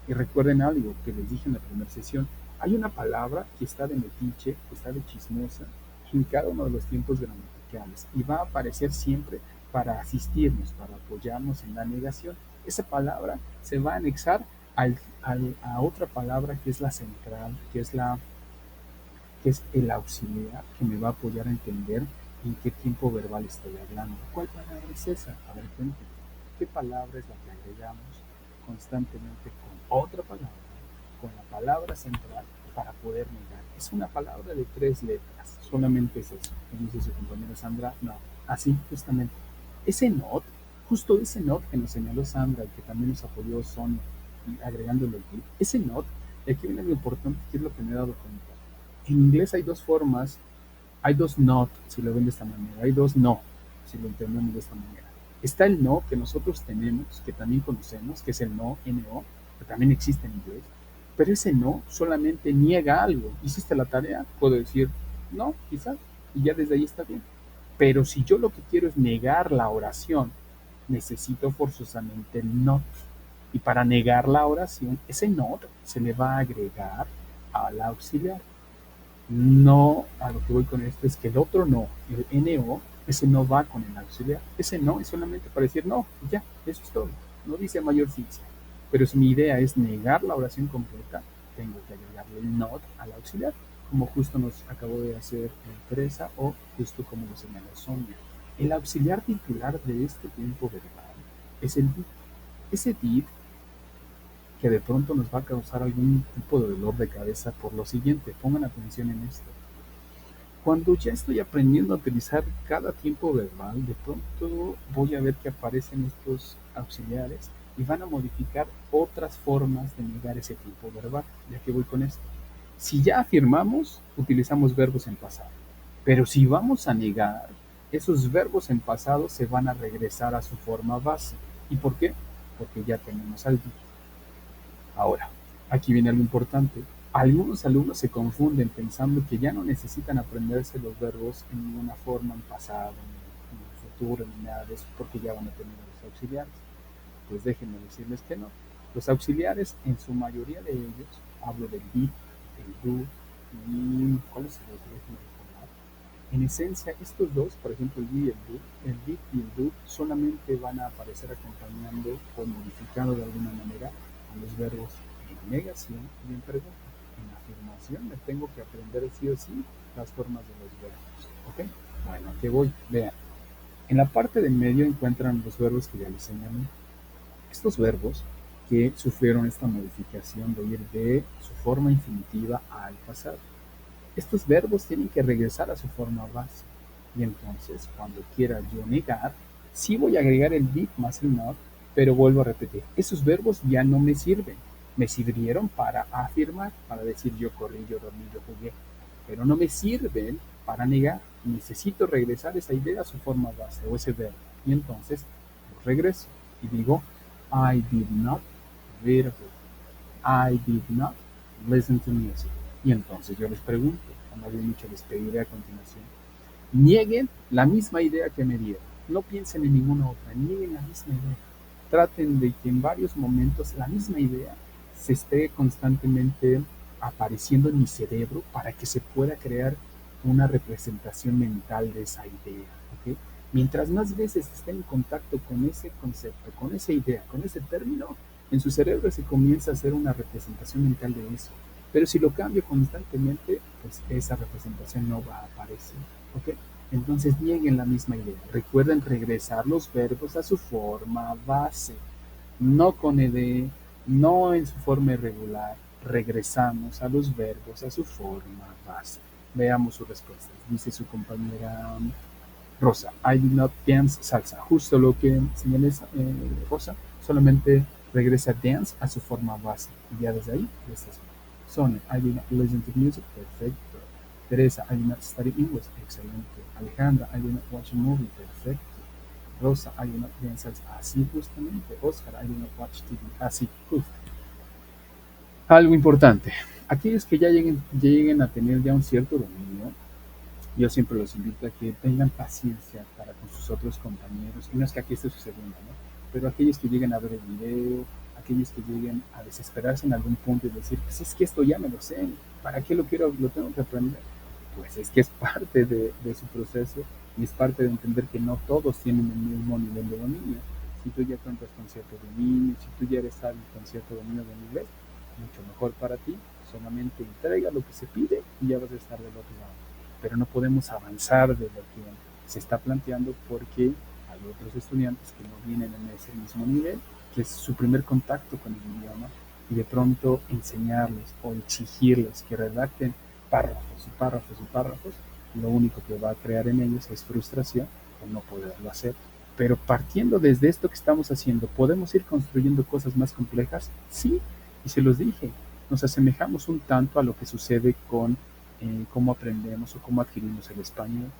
Y recuerden algo que les dije en la primera sesión. Hay una palabra que está de metiche, que está de chismosa, en cada uno de los tiempos gramaticales. Y va a aparecer siempre para asistirnos, para apoyarnos en la negación. Esa palabra se va a anexar a otra palabra que es la central, que es el auxiliar, que me va a apoyar a entender en qué tiempo verbal estoy hablando. ¿Cuál palabra es esa? A ver, cuéntenme. ¿Qué palabra es la que agregamos constantemente con otra palabra, con la palabra central, para poder negar? Es una palabra de 3 letras, solamente es eso. ¿Qué dice su compañera Sandra? No, así justamente. Ese not, justo ese not que nos señaló Sandra y que también nos apoyó Sonia, agregándolo aquí, ese not, y aquí viene lo importante, que es lo que me he dado cuenta. En inglés hay dos formas, hay dos not, si lo ven de esta manera, hay dos no, si lo entendemos de esta manera. Está el no que nosotros tenemos, que también conocemos, que es el no, no, que también existe en inglés, pero ese no solamente niega algo. ¿Hiciste la tarea? Puedo decir no, quizás, y ya desde ahí está bien. Pero si yo lo que quiero es negar la oración, necesito forzosamente el not. Y para negar la oración, ese not se le va a agregar al auxiliar. No, a lo que voy con esto es que el otro no, el NO, ese no va con el auxiliar. Ese no es solamente para decir no, y ya, eso es todo. No dice mayor ciencia. Pero si mi idea es negar la oración completa, tengo que agregarle el not al auxiliar, como justo nos acabó de hacer Teresa o justo como lo señaló Sonia. El auxiliar titular de este tiempo verbal es el did. Ese did que de pronto nos va a causar algún tipo de dolor de cabeza por lo siguiente. Pongan atención en esto. Cuando ya estoy aprendiendo a utilizar cada tiempo verbal, de pronto voy a ver que aparecen estos auxiliares y van a modificar otras formas de negar ese tiempo verbal. Ya que voy con esto. Si ya afirmamos, utilizamos verbos en pasado. Pero si vamos a negar, esos verbos en pasado se van a regresar a su forma base. ¿Y por qué? Porque ya tenemos al did. Ahora, aquí viene algo importante. Algunos alumnos se confunden pensando que ya no necesitan aprenderse los verbos en ninguna forma, en pasado, en futuro, ni nada de eso, porque ya van a tener los auxiliares. Pues déjenme decirles que no. Los auxiliares, en su mayoría de ellos, hablo del did, el do, y ¿cuál es el otro? Déjenme recordar. En esencia, estos dos, por ejemplo, el did y el do, solamente van a aparecer acompañando o modificando de alguna manera a los verbos en negación y en pregunta. En afirmación me tengo que aprender sí o sí las formas de los verbos. ¿Ok? Bueno, aquí voy. Vean. En la parte del medio encuentran los verbos que ya les señalé. Estos verbos que sufrieron esta modificación de ir de su forma infinitiva al pasado. Estos verbos tienen que regresar a su forma base. Y entonces, cuando quiera yo negar, sí voy a agregar el did más el not, pero vuelvo a repetir, esos verbos ya no me sirven. Me sirvieron para afirmar, para decir yo corrí, yo dormí, yo jugué, pero no me sirven para negar. Necesito regresar esa idea a su forma base o ese verbo. Y entonces lo regreso y digo, I did not read a book. I did not listen to music. Y entonces yo les pregunto, como había dicho, les pediré a continuación, nieguen la misma idea que me dieron. No piensen en ninguna otra, nieguen la misma idea. Traten de que en varios momentos la misma idea se esté constantemente apareciendo en mi cerebro para que se pueda crear una representación mental de esa idea. ¿Okay? Mientras más veces esté en contacto con ese concepto, con esa idea, con ese término, en su cerebro se comienza a hacer una representación mental de eso. Pero si lo cambio constantemente, pues esa representación no va a aparecer. ¿Okay? Entonces nieguen la misma idea. Recuerden regresar los verbos a su forma base, no con ed, no en su forma irregular. Regresamos a los verbos a su forma base. Veamos sus respuestas. Dice su compañera Rosa, I did not dance salsa. Justo lo que señalé, Rosa, solamente Regresa dance a su forma base. Y ya desde ahí, ya estás bien. Sonia, I do not listen to music. Perfecto. Teresa, I do not study English. Excelente. Alejandra, I do not watch a movie. Perfecto. Rosa, I do not dance. Así justamente. Oscar, I do not watch TV. Así justo. Algo importante. Aquellos que ya lleguen a tener ya un cierto dominio, yo siempre los invito a que tengan paciencia para con sus otros compañeros, y no es que aquí esté sucediendo, ¿no? Pero aquellos que lleguen a ver el video, aquellos que lleguen a desesperarse en algún punto y decir, pues es que esto ya me lo sé, ¿para qué lo tengo que aprender? Pues es que es parte de su proceso y es parte de entender que no todos tienen el mismo nivel de dominio. Si tú ya cuentas con cierto dominio, si tú ya eres hábil con cierto dominio del inglés, mucho mejor para ti, solamente entrega lo que se pide y ya vas a estar del otro lado. Pero no podemos avanzar de lo que se está planteando porque hay otros estudiantes que no vienen en ese mismo nivel, que es su primer contacto con el idioma, y de pronto enseñarles o exigirles que redacten párrafos y párrafos y párrafos, lo único que va a crear en ellos es frustración por no poderlo hacer. Pero partiendo desde esto que estamos haciendo, ¿podemos ir construyendo cosas más complejas? Sí, y se los dije, nos asemejamos un tanto a lo que sucede con cómo aprendemos o cómo adquirimos el español.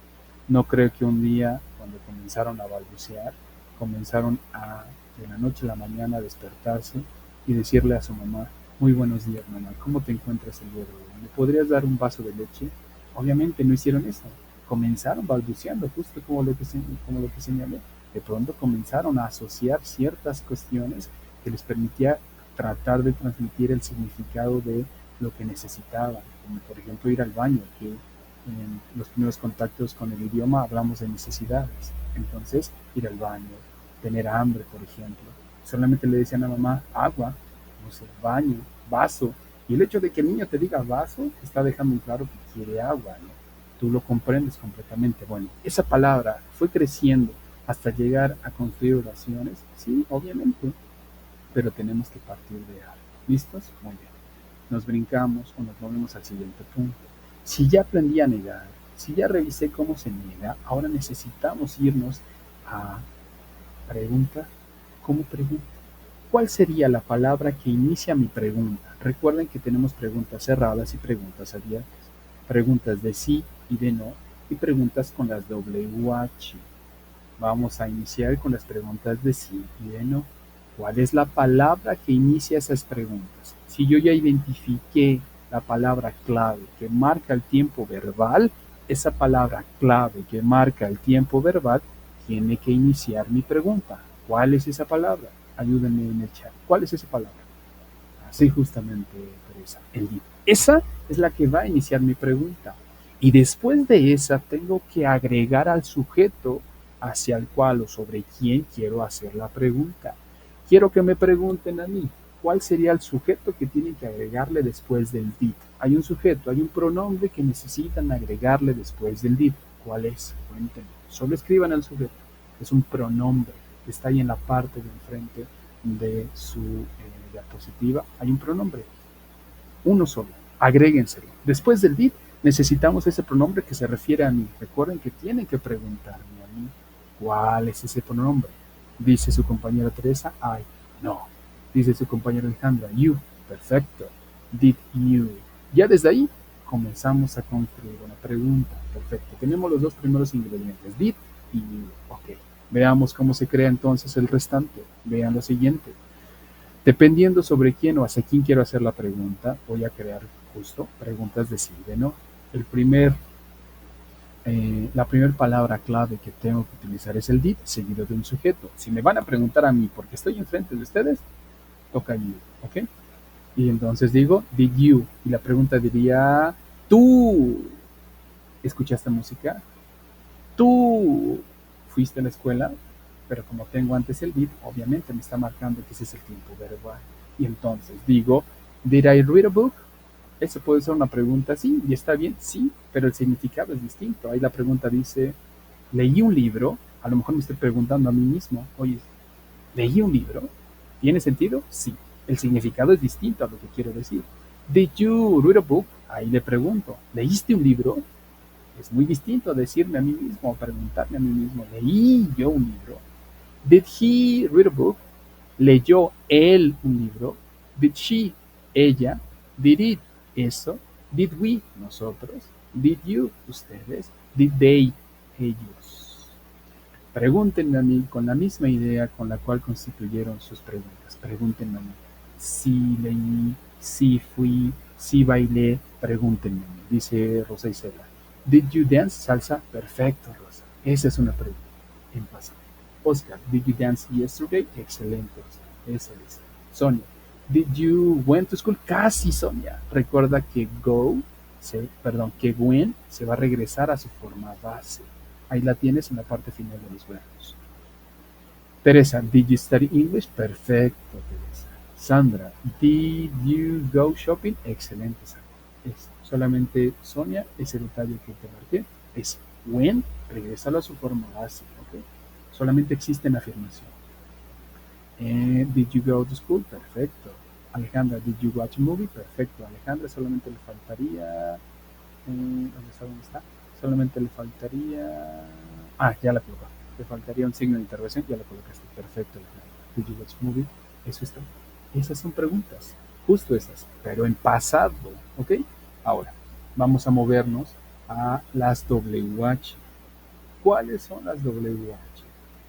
No creo que un día, cuando comenzaron a balbucear, comenzaron a, de la noche a la mañana, a despertarse y decirle a su mamá, muy buenos días, mamá, ¿cómo te encuentras el día de hoy? ¿Me podrías dar un vaso de leche? Obviamente no hicieron eso. Comenzaron balbuceando, justo como lo que señalé. De pronto comenzaron a asociar ciertas cuestiones que les permitía tratar de transmitir el significado de lo que necesitaban, como por ejemplo ir al baño, que en los primeros contactos con el idioma hablamos de necesidades. Entonces, ir al baño, tener hambre, por ejemplo. Solamente le decían a mamá, agua, no sé, baño, vaso. Y el hecho de que el niño te diga vaso, está dejando muy claro que quiere agua, ¿no? Tú lo comprendes completamente. Bueno, esa palabra fue creciendo hasta llegar a construir oraciones. Sí, obviamente, pero tenemos que partir de algo. ¿Listos? Muy bien. Nos brincamos o nos movemos al siguiente punto. Si ya aprendí a negar, si ya revisé cómo se niega, ahora necesitamos irnos a pregunta. ¿Cómo pregunta? ¿Cuál sería la palabra que inicia mi pregunta? Recuerden que tenemos preguntas cerradas y preguntas abiertas. Preguntas de sí y de no y preguntas con las WH. Vamos a iniciar con las preguntas de sí y de no. ¿Cuál es la palabra que inicia esas preguntas? Si yo ya identifiqué la palabra clave que marca el tiempo verbal, esa palabra clave que marca el tiempo verbal tiene que iniciar mi pregunta. ¿Cuál es esa palabra? Ayúdenme en el chat. ¿Cuál es esa palabra? Así justamente, Teresa, el did. Esa es la que va a iniciar mi pregunta. Y después de esa tengo que agregar al sujeto hacia el cual o sobre quién quiero hacer la pregunta. Quiero que me pregunten a mí, ¿cuál sería el sujeto que tienen que agregarle después del did? Hay un sujeto, hay un pronombre que necesitan agregarle después del did. ¿Cuál es? Cuéntenme. Solo escriban el sujeto. Es un pronombre que está ahí en la parte de enfrente de su diapositiva. Hay un pronombre. Uno solo. Agréguenselo. Después del did necesitamos ese pronombre que se refiere a mí. Recuerden que tienen que preguntarme a mí cuál es ese pronombre. Dice su compañera Teresa, I. No. Dice su compañera Alejandra, you. Perfecto. Did you. Ya desde ahí comenzamos a construir una pregunta. Perfecto. Tenemos los dos primeros ingredientes, did y you. Ok. Veamos cómo se crea entonces el restante. Vean lo siguiente. Dependiendo sobre quién o hacia quién quiero hacer la pregunta, voy a crear justo preguntas de sí y de no. La primera palabra clave que tengo que utilizar es el did, seguido de un sujeto. Si me van a preguntar a mí porque estoy enfrente de ustedes, toca you, ¿ok? Y entonces digo, did you? Y la pregunta diría, ¿tú escuchaste música? ¿Tú fuiste a la escuela? Pero como tengo antes el did, obviamente me está marcando que ese es el tiempo verbal. Y entonces digo, ¿did I read a book? Eso puede ser una pregunta, sí, y está bien, sí, pero el significado es distinto. Ahí la pregunta dice, ¿leí un libro? A lo mejor me estoy preguntando a mí mismo, oye, ¿leí un libro? ¿Tiene sentido? Sí. El significado es distinto a lo que quiero decir. ¿Did you read a book? Ahí le pregunto, ¿leíste un libro? Es muy distinto a decirme a mí mismo o preguntarme a mí mismo, ¿leí yo un libro? Did he read a book? ¿Leyó él un libro? Did she, ella? Did it, eso? Did we, nosotros? Did you, ustedes? Did they, ellos? Pregúntenme a mí con la misma idea con la cual constituyeron sus preguntas. Pregúntenme a mí. Si leí, si fui, si bailé, pregúntenme a mí. Dice Rosa Isela. Did you dance salsa? Perfecto, Rosa. Esa es una pregunta en pasado. Oscar, did you dance yesterday? Excelente, Oscar. Esa es. Sonia, did you went to school? Casi, Sonia. Recuerda que que went se va a regresar a su forma base. Ahí la tienes en la parte final de los verbos. Teresa, did you study English? Perfecto, Teresa. Sandra, did you go shopping? Excelente, Sandra. Es solamente Sonia, ese detalle que te marqué, es when, regresalo a su forma base, ¿ok? Solamente existe en afirmación. Did you go to school? Perfecto. Alejandra, did you watch a movie? Perfecto. Alejandra, solamente le faltaría... ¿dónde está? Solamente le faltaría... ya la colocó. Le faltaría un signo de interrogación, ya la colocaste. Perfecto. Did you watch a movie? Eso está. Esas son preguntas. Justo esas. Pero en pasado. ¿Ok? Ahora, vamos a movernos a las WH. ¿Cuáles son las WH?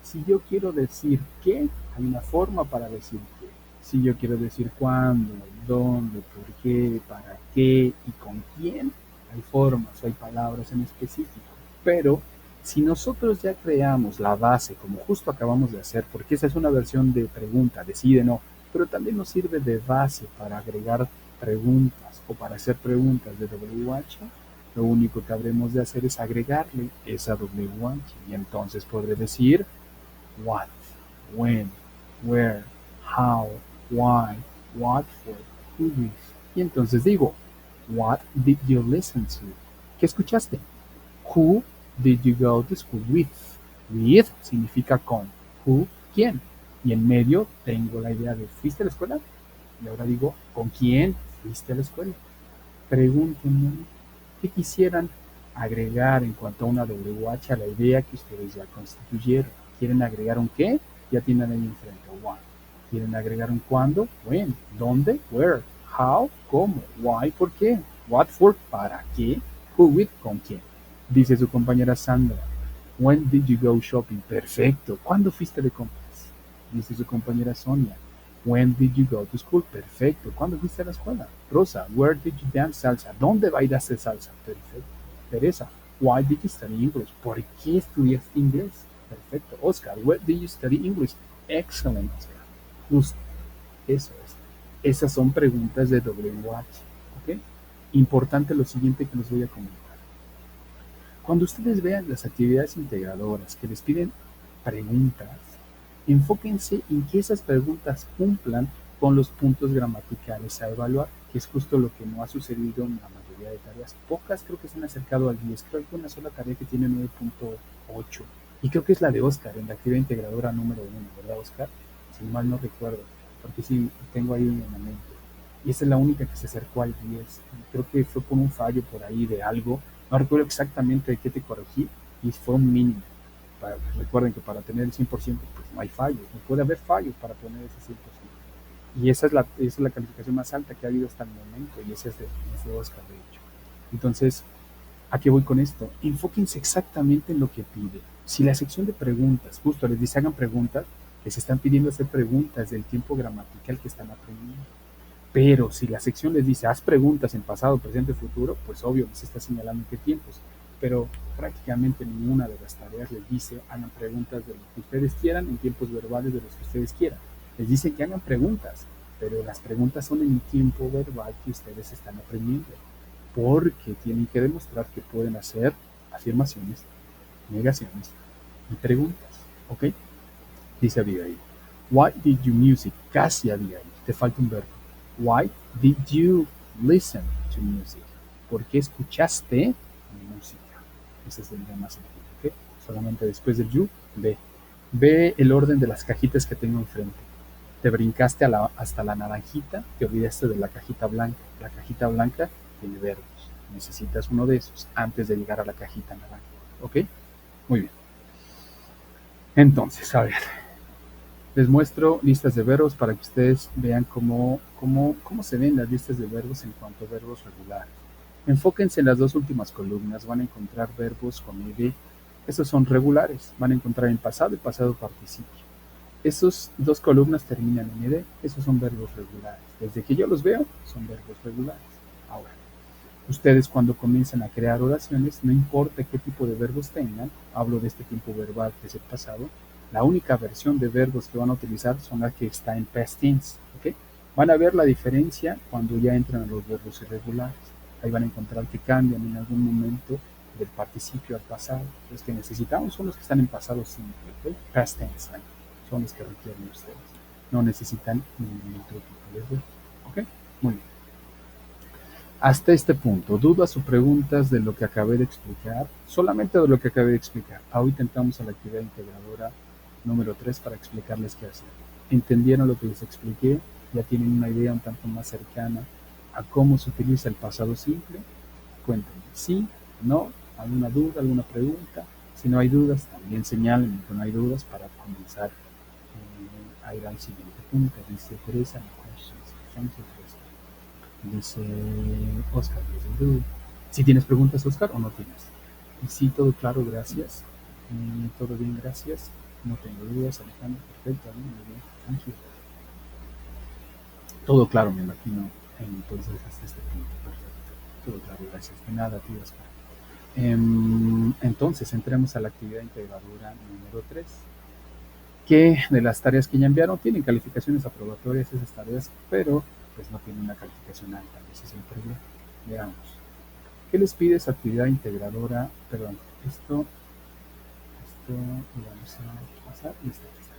Si yo quiero decir qué, hay una forma para decir qué. Si yo quiero decir cuándo, dónde, por qué, para qué y con quién, hay formas o hay palabras en específico. Pero si nosotros ya creamos la base, como justo acabamos de hacer, porque esa es una versión de pregunta, de sí, de no, pero también nos sirve de base para agregar preguntas o para hacer preguntas de WH, lo único que habremos de hacer es agregarle esa WH y entonces podré decir what, when, where, how, why, what for, who with. Y entonces digo, what did you listen to? ¿Qué escuchaste? Who did you go to school with? With significa con. Who, ¿quién? Y en medio tengo la idea de, ¿fuiste a la escuela? Y ahora digo, ¿con quién fuiste a la escuela? Pregúntenme qué quisieran agregar en cuanto a una WH a la idea que ustedes ya constituyeron. ¿Quieren agregar un qué? Ya tienen ahí enfrente, what. ¿Quieren agregar un cuándo? When. ¿Dónde? Where. How. ¿Cómo? Why. ¿Por qué? What for. ¿Para qué? Who with. ¿Con quién? Dice su compañera Sandra. When did you go shopping? Perfecto. ¿Cuándo fuiste de compras? Dice su compañera Sonia. When did you go to school? Perfecto. ¿Cuándo fuiste a la escuela? Rosa, where did you dance salsa? ¿Dónde bailaste salsa? Perfecto. Teresa, why did you study English? ¿Por qué estudiaste inglés? Perfecto. Oscar, where did you study English? Excellent, Oscar. Justo. Eso es. Esas son preguntas de WH. ¿Ok? Importante lo siguiente que les voy a comentar. Cuando ustedes vean las actividades integradoras que les piden preguntas, enfóquense en que esas preguntas cumplan con los puntos gramaticales a evaluar, que es justo lo que no ha sucedido en la mayoría de tareas. Pocas creo que se han acercado al 10, creo que una sola tarea que tiene 9.8, y creo que es la de Oscar, en la actividad integradora número 1, ¿verdad, Oscar? Si mal no recuerdo, porque sí, tengo ahí en la mente. Y esa es la única que se acercó al 10. Creo que fue por un fallo por ahí de algo, no recuerdo exactamente de qué te corregí, y fue un mínimo. Recuerden que para tener el 100% pues no hay fallos, no puede haber fallos para poner ese 100%. Y esa es la calificación más alta que ha habido hasta el momento, y esa es de Oscar, de hecho. Entonces, ¿a qué voy con esto? Enfóquense exactamente en lo que pide. Si la sección de preguntas, justo les dice hagan preguntas, les están pidiendo hacer preguntas del tiempo gramatical que están aprendiendo. Pero si la sección les dice haz preguntas en pasado, presente, futuro, pues obvio les está señalando qué tiempos. Pero prácticamente ninguna de las tareas les dice hagan preguntas de lo que ustedes quieran en tiempos verbales de los que ustedes quieran. Les dicen que hagan preguntas, pero las preguntas son en el tiempo verbal que ustedes están aprendiendo. Porque tienen que demostrar que pueden hacer afirmaciones, negaciones y preguntas. ¿Ok? Dice Abigail. Why did you music? Casi Abigail. Te falta un verbo. Why did you listen to music? ¿Por qué escuchaste música? Ese es el día más sencillo, ¿ok? Solamente después del you, ve. Ve el orden de las cajitas que tengo enfrente. Te brincaste hasta la naranjita, te olvidaste de la cajita blanca. La cajita blanca tiene verbos. Necesitas uno de esos antes de llegar a la cajita naranja, ¿ok? Muy bien. Entonces, a ver. Les muestro listas de verbos para que ustedes vean cómo se ven las listas de verbos en cuanto a verbos regulares. Enfóquense en las dos últimas columnas, van a encontrar verbos con ed. Esos son regulares, van a encontrar en pasado y pasado participio. Esas dos columnas terminan en ed, esos son verbos regulares. Desde que yo los veo, son verbos regulares. Ahora, ustedes cuando comienzan a crear oraciones, no importa qué tipo de verbos tengan, hablo de este tiempo verbal que es el pasado, la única versión de verbos que van a utilizar son las que está en past tense, ¿ok? Van a ver la diferencia cuando ya entran a los verbos irregulares. Ahí van a encontrar que cambian en algún momento del participio al pasado. Los que necesitamos son los que están en pasado simple, ¿ok? Past tense, ¿no? Son los que requieren ustedes. No necesitan ningún otro tipo de verbo, ¿ok? Muy bien. Hasta este punto, ¿dudas o preguntas de lo que acabé de explicar? Solamente de lo que acabé de explicar. Ahorita entramos a la actividad integradora número 3 para explicarles qué hacer. ¿Entendieron lo que les expliqué? ¿Ya tienen una idea un tanto más cercana a cómo se utiliza el pasado simple? Cuéntenme. ¿Sí? ¿No? ¿Alguna duda? ¿Alguna pregunta? Si no hay dudas, también señalen que no hay dudas para comenzar a ir al siguiente punto. Dice Teresa, dice Oscar, si tienes preguntas, Oscar, o no tienes. Y sí, todo claro, gracias. Todo bien, gracias. No tengo dudas, Alejandro, perfecto, muy bien, thank you. Todo claro, me imagino, entonces hasta este punto, perfecto. Todo claro, gracias. De nada, tío Oscar. Entonces, entremos a la actividad integradora número 3, que de las tareas que ya enviaron tienen calificaciones aprobatorias esas tareas, pero pues no tienen una calificación alta, ese es el problema. Veamos. ¿Qué les pide esa actividad integradora? Perdón, esto lo vamos a pasar. Listo, aquí está.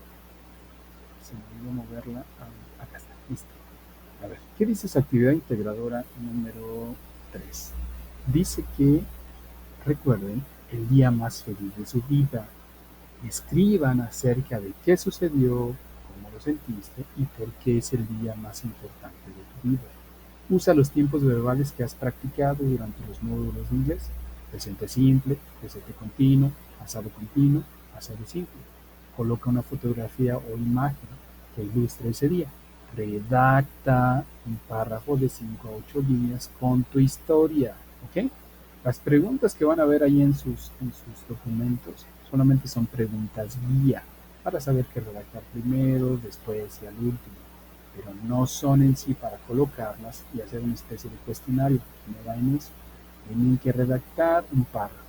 Se me olvidó moverla. Acá está, listo. A ver, ¿qué dice esa actividad integradora número 3? Dice que recuerden el día más feliz de su vida. Escriban acerca de qué sucedió, cómo lo sentiste y por qué es el día más importante de tu vida. Usa los tiempos verbales que has practicado durante los módulos de inglés: presente simple, presente continuo, pasado continuo, pasado simple. Coloca una fotografía o imagen que ilustre ese día. Redacta un párrafo de 5 a 8 líneas con tu historia, ¿ok? Las preguntas que van a ver ahí en sus documentos solamente son preguntas guía para saber qué redactar primero, después y al último, pero no son en sí para colocarlas y hacer una especie de cuestionario, no va en eso. Tienen que redactar un párrafo.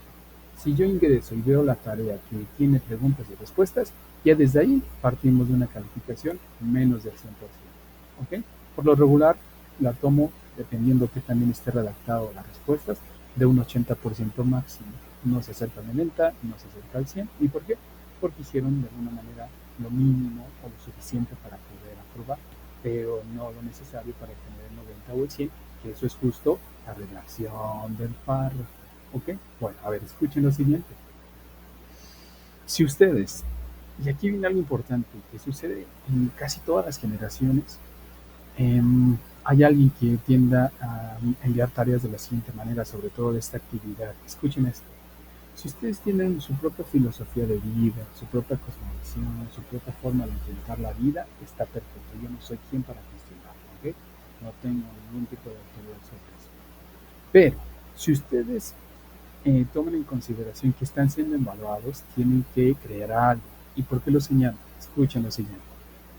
Si yo ingreso y veo la tarea que tiene preguntas y respuestas, ya desde ahí partimos de una calificación menos del 100%. ¿Ok? Por lo regular, la tomo, dependiendo que también esté redactado las respuestas, de un 80% máximo. No se acerca al 90, no se acerca al 100. ¿Y por qué? Porque hicieron de alguna manera lo mínimo o lo suficiente para poder aprobar, pero no lo necesario para tener el 90 o el 100, que eso es justo la redacción del párrafo. ¿Ok? Bueno, a ver, escuchen lo siguiente. Si ustedes, y aquí viene algo importante que sucede en casi todas las generaciones, hay alguien que tienda a enviar tareas de la siguiente manera, sobre todo de esta actividad. Escuchen esto. Si ustedes tienen su propia filosofía de vida, su propia cosmovisión, su propia forma de enfrentar la vida, está perfecto. Yo no soy quien para cuestionarlo, ¿ok? No tengo ningún tipo de autoridad sobre eso. Pero, si ustedes tomen en consideración que están siendo evaluados, tienen que crear algo. ¿Y por qué lo señalo? Escuchen lo siguiente.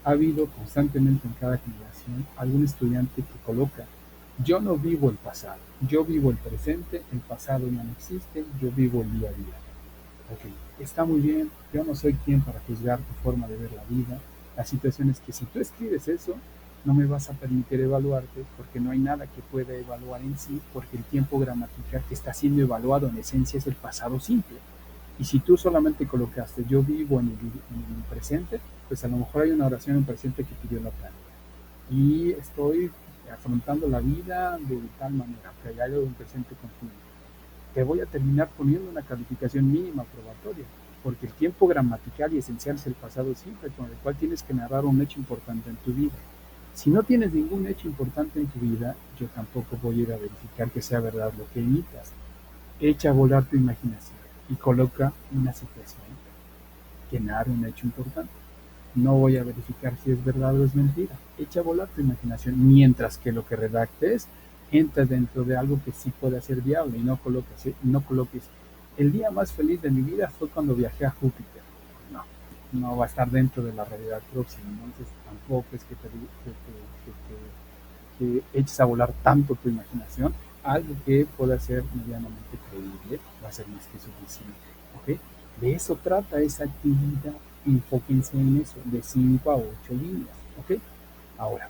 Ha habido constantemente en cada generación algún estudiante que coloca: yo no vivo el pasado, yo vivo el presente, el pasado ya no existe, yo vivo el día a día. Ok, está muy bien, yo no soy quien para juzgar tu forma de ver la vida. La situación es que si tú escribes eso, no me vas a permitir evaluarte porque no hay nada que pueda evaluar en sí, porque el tiempo gramatical que está siendo evaluado en esencia es el pasado simple. Y si tú solamente colocaste yo vivo en el presente, pues a lo mejor hay una oración en presente que pidió la práctica. Y estoy afrontando la vida de tal manera que hay algo en presente continuo. Te voy a terminar poniendo una calificación mínima probatoria, porque el tiempo gramatical y esencial es el pasado simple, con el cual tienes que narrar un hecho importante en tu vida. Si no tienes ningún hecho importante en tu vida, yo tampoco voy a ir a verificar que sea verdad lo que imitas. Echa a volar tu imaginación y coloca una situación que narra un hecho importante. No voy a verificar si es verdad o es mentira. Echa a volar tu imaginación, mientras que lo que redactes entra dentro de algo que sí pueda ser viable y no coloques el día más feliz de mi vida fue cuando viajé a Júpiter. No, no va a estar dentro de la realidad próxima. Entonces tampoco es que eches a volar tanto tu imaginación. Algo que pueda ser medianamente creíble va a ser más que suficiente. ¿Ok? De eso trata esa actividad. Enfóquense en eso, de 5 a 8 líneas. ¿Ok? Ahora,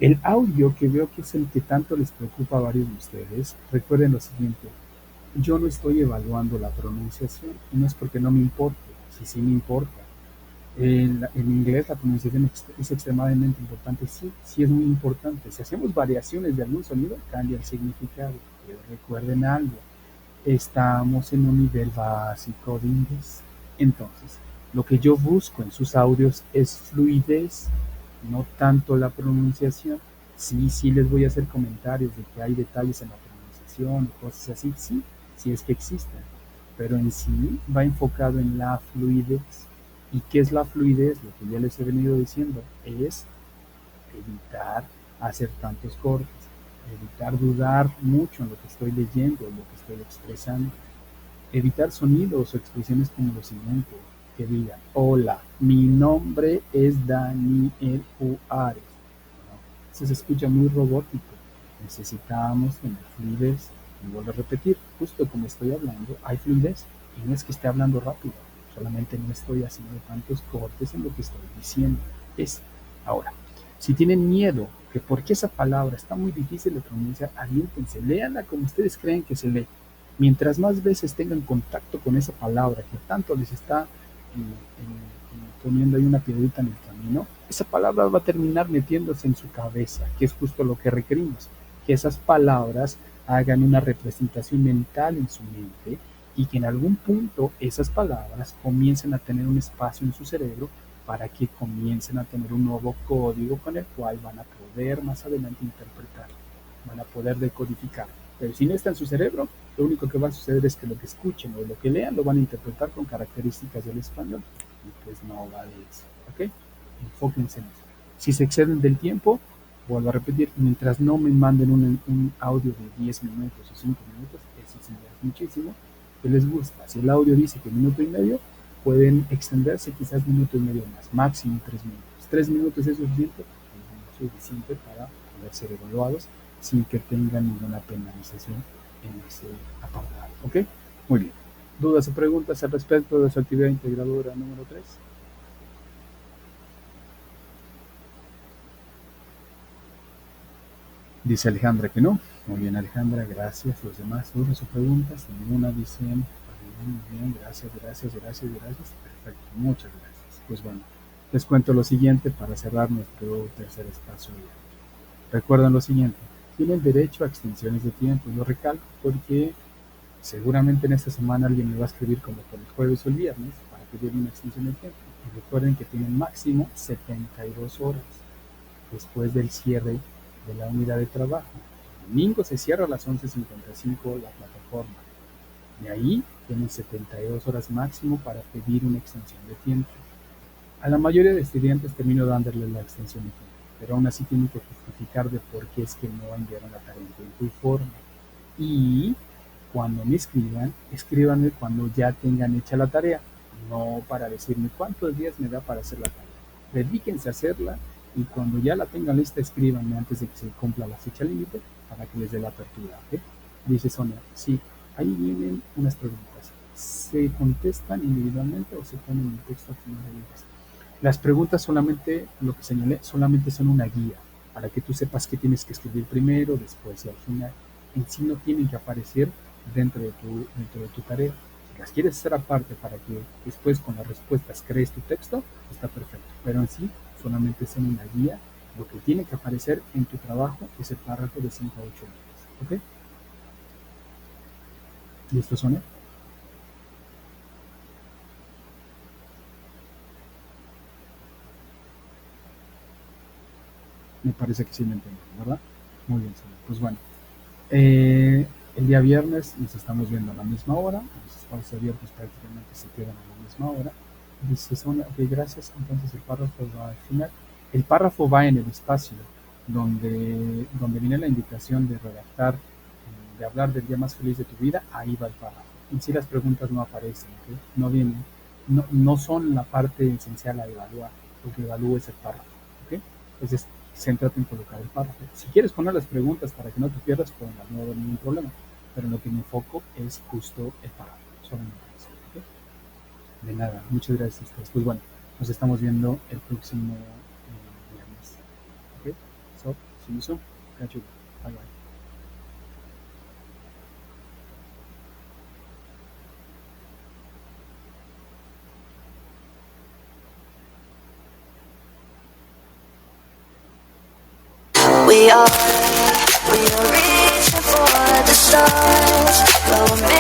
el audio, que veo que es el que tanto les preocupa a varios de ustedes, recuerden lo siguiente: yo no estoy evaluando la pronunciación, y no es porque no me importe, sí, sí me importa. En inglés la pronunciación es extremadamente importante, sí, sí es muy importante. Si hacemos variaciones de algún sonido, cambia el significado. Pero recuerden algo, estamos en un nivel básico de inglés. Entonces, lo que yo busco en sus audios es fluidez, no tanto la pronunciación. Sí, sí les voy a hacer comentarios de que hay detalles en la pronunciación y cosas así, sí, sí es que existen, pero en sí va enfocado en la fluidez. ¿Y qué es la fluidez? Lo que ya les he venido diciendo es evitar hacer tantos cortes, evitar dudar mucho en lo que estoy leyendo, en lo que estoy expresando, evitar sonidos o expresiones como lo siguiente, que digan: hola, mi nombre es Daniel Juárez. ¿No? Eso se escucha muy robótico. Necesitamos tener fluidez. Y vuelvo a repetir, justo como estoy hablando, hay fluidez. Y no es que esté hablando rápido, solamente no estoy haciendo tantos cortes en lo que estoy diciendo. Es ahora, si tienen miedo que porque esa palabra está muy difícil de pronunciar, aviéntense, léanla como ustedes creen que se lee. Mientras más veces tengan contacto con esa palabra que tanto les está poniendo ahí una piedrita en el camino, esa palabra va a terminar metiéndose en su cabeza, que es justo lo que requerimos, que esas palabras hagan una representación mental en su mente y que en algún punto esas palabras comiencen a tener un espacio en su cerebro para que comiencen a tener un nuevo código con el cual van a poder más adelante interpretar, van a poder decodificar. Pero si no está en su cerebro, lo único que va a suceder es que lo que escuchen o lo que lean lo van a interpretar con características del español. Y pues no va de eso. ¿Ok? Enfóquense en eso. Si se exceden del tiempo, vuelvo a repetir, mientras no me manden un audio de 10 minutos o 5 minutos, eso sí es muchísimo, que les gusta. Si el audio dice que minuto y medio, pueden extenderse quizás minuto y medio más, máximo 3 minutos. 3 minutos es suficiente para poder ser evaluados sin que tengan ninguna penalización en ese apartado. ¿Ok? Muy bien. ¿Dudas o preguntas al respecto de su actividad integradora número 3? Dice Alejandra que no. Muy bien, Alejandra, gracias. Los demás, dudas o preguntas, ninguna dicen. Muy bien, gracias, gracias, gracias, gracias. Perfecto, muchas gracias. Pues bueno, les cuento lo siguiente para cerrar nuestro tercer espacio. Recuerden lo siguiente: tienen derecho a extensiones de tiempo. Lo recalco porque seguramente en esta semana alguien me va a escribir como por el jueves o el viernes para pedir una extensión de tiempo. Y recuerden que tienen máximo 72 horas después del cierre de la unidad de trabajo. El domingo se cierra a las 11:55 la plataforma. De ahí tienen 72 horas máximo para pedir una extensión de tiempo. A la mayoría de estudiantes termino dándole la extensión de tiempo, pero aún así tienen que justificar de por qué es que no enviaron la tarea en tiempo y forma. Y cuando me escriban, escríbanme cuando ya tengan hecha la tarea, no para decirme cuántos días me da para hacer la tarea. Dedíquense a hacerla y cuando ya la tengan lista, escríbanme antes de que se cumpla la fecha límite para que les dé la apertura. ¿Okay? Dice Sonia, sí, ahí vienen unas preguntas. ¿Se contestan individualmente o se ponen en texto al final de ellas? Las preguntas solamente, lo que señalé, solamente son una guía para que tú sepas qué tienes que escribir primero, después y al final. En sí no tienen que aparecer dentro de tu tarea. Si las quieres hacer aparte para que después con las respuestas crees tu texto, está perfecto. Pero en sí solamente son una guía. Lo que tiene que aparecer en tu trabajo es el párrafo de 5 a 8 líneas. ¿Ok? ¿Listo, Sonia? Me parece que sí me entiendo, ¿verdad? Muy bien, Sonia. Pues bueno, el día viernes nos estamos viendo a la misma hora. Los espacios abiertos prácticamente se quedan a la misma hora. Dice, ok, gracias. Entonces el párrafo va al final. El párrafo va en el espacio donde viene la indicación de redactar, de hablar del día más feliz de tu vida. Ahí va el párrafo. En sí las preguntas no aparecen, ¿ok? No vienen, no son la parte esencial a evaluar. Lo que evalúa es el párrafo, ¿ok? Entonces, céntrate en colocar el párrafo. Si quieres poner las preguntas para que no te pierdas, ponlas, no va a haber ningún problema. Pero lo que me enfoco es justo el párrafo, solamente eso, ¿ok? De nada, muchas gracias a ustedes. Pues bueno, nos estamos viendo el próximo viernes. Ok, so, see you soon. Catch you. Bye bye. We are reaching for the stars, but we're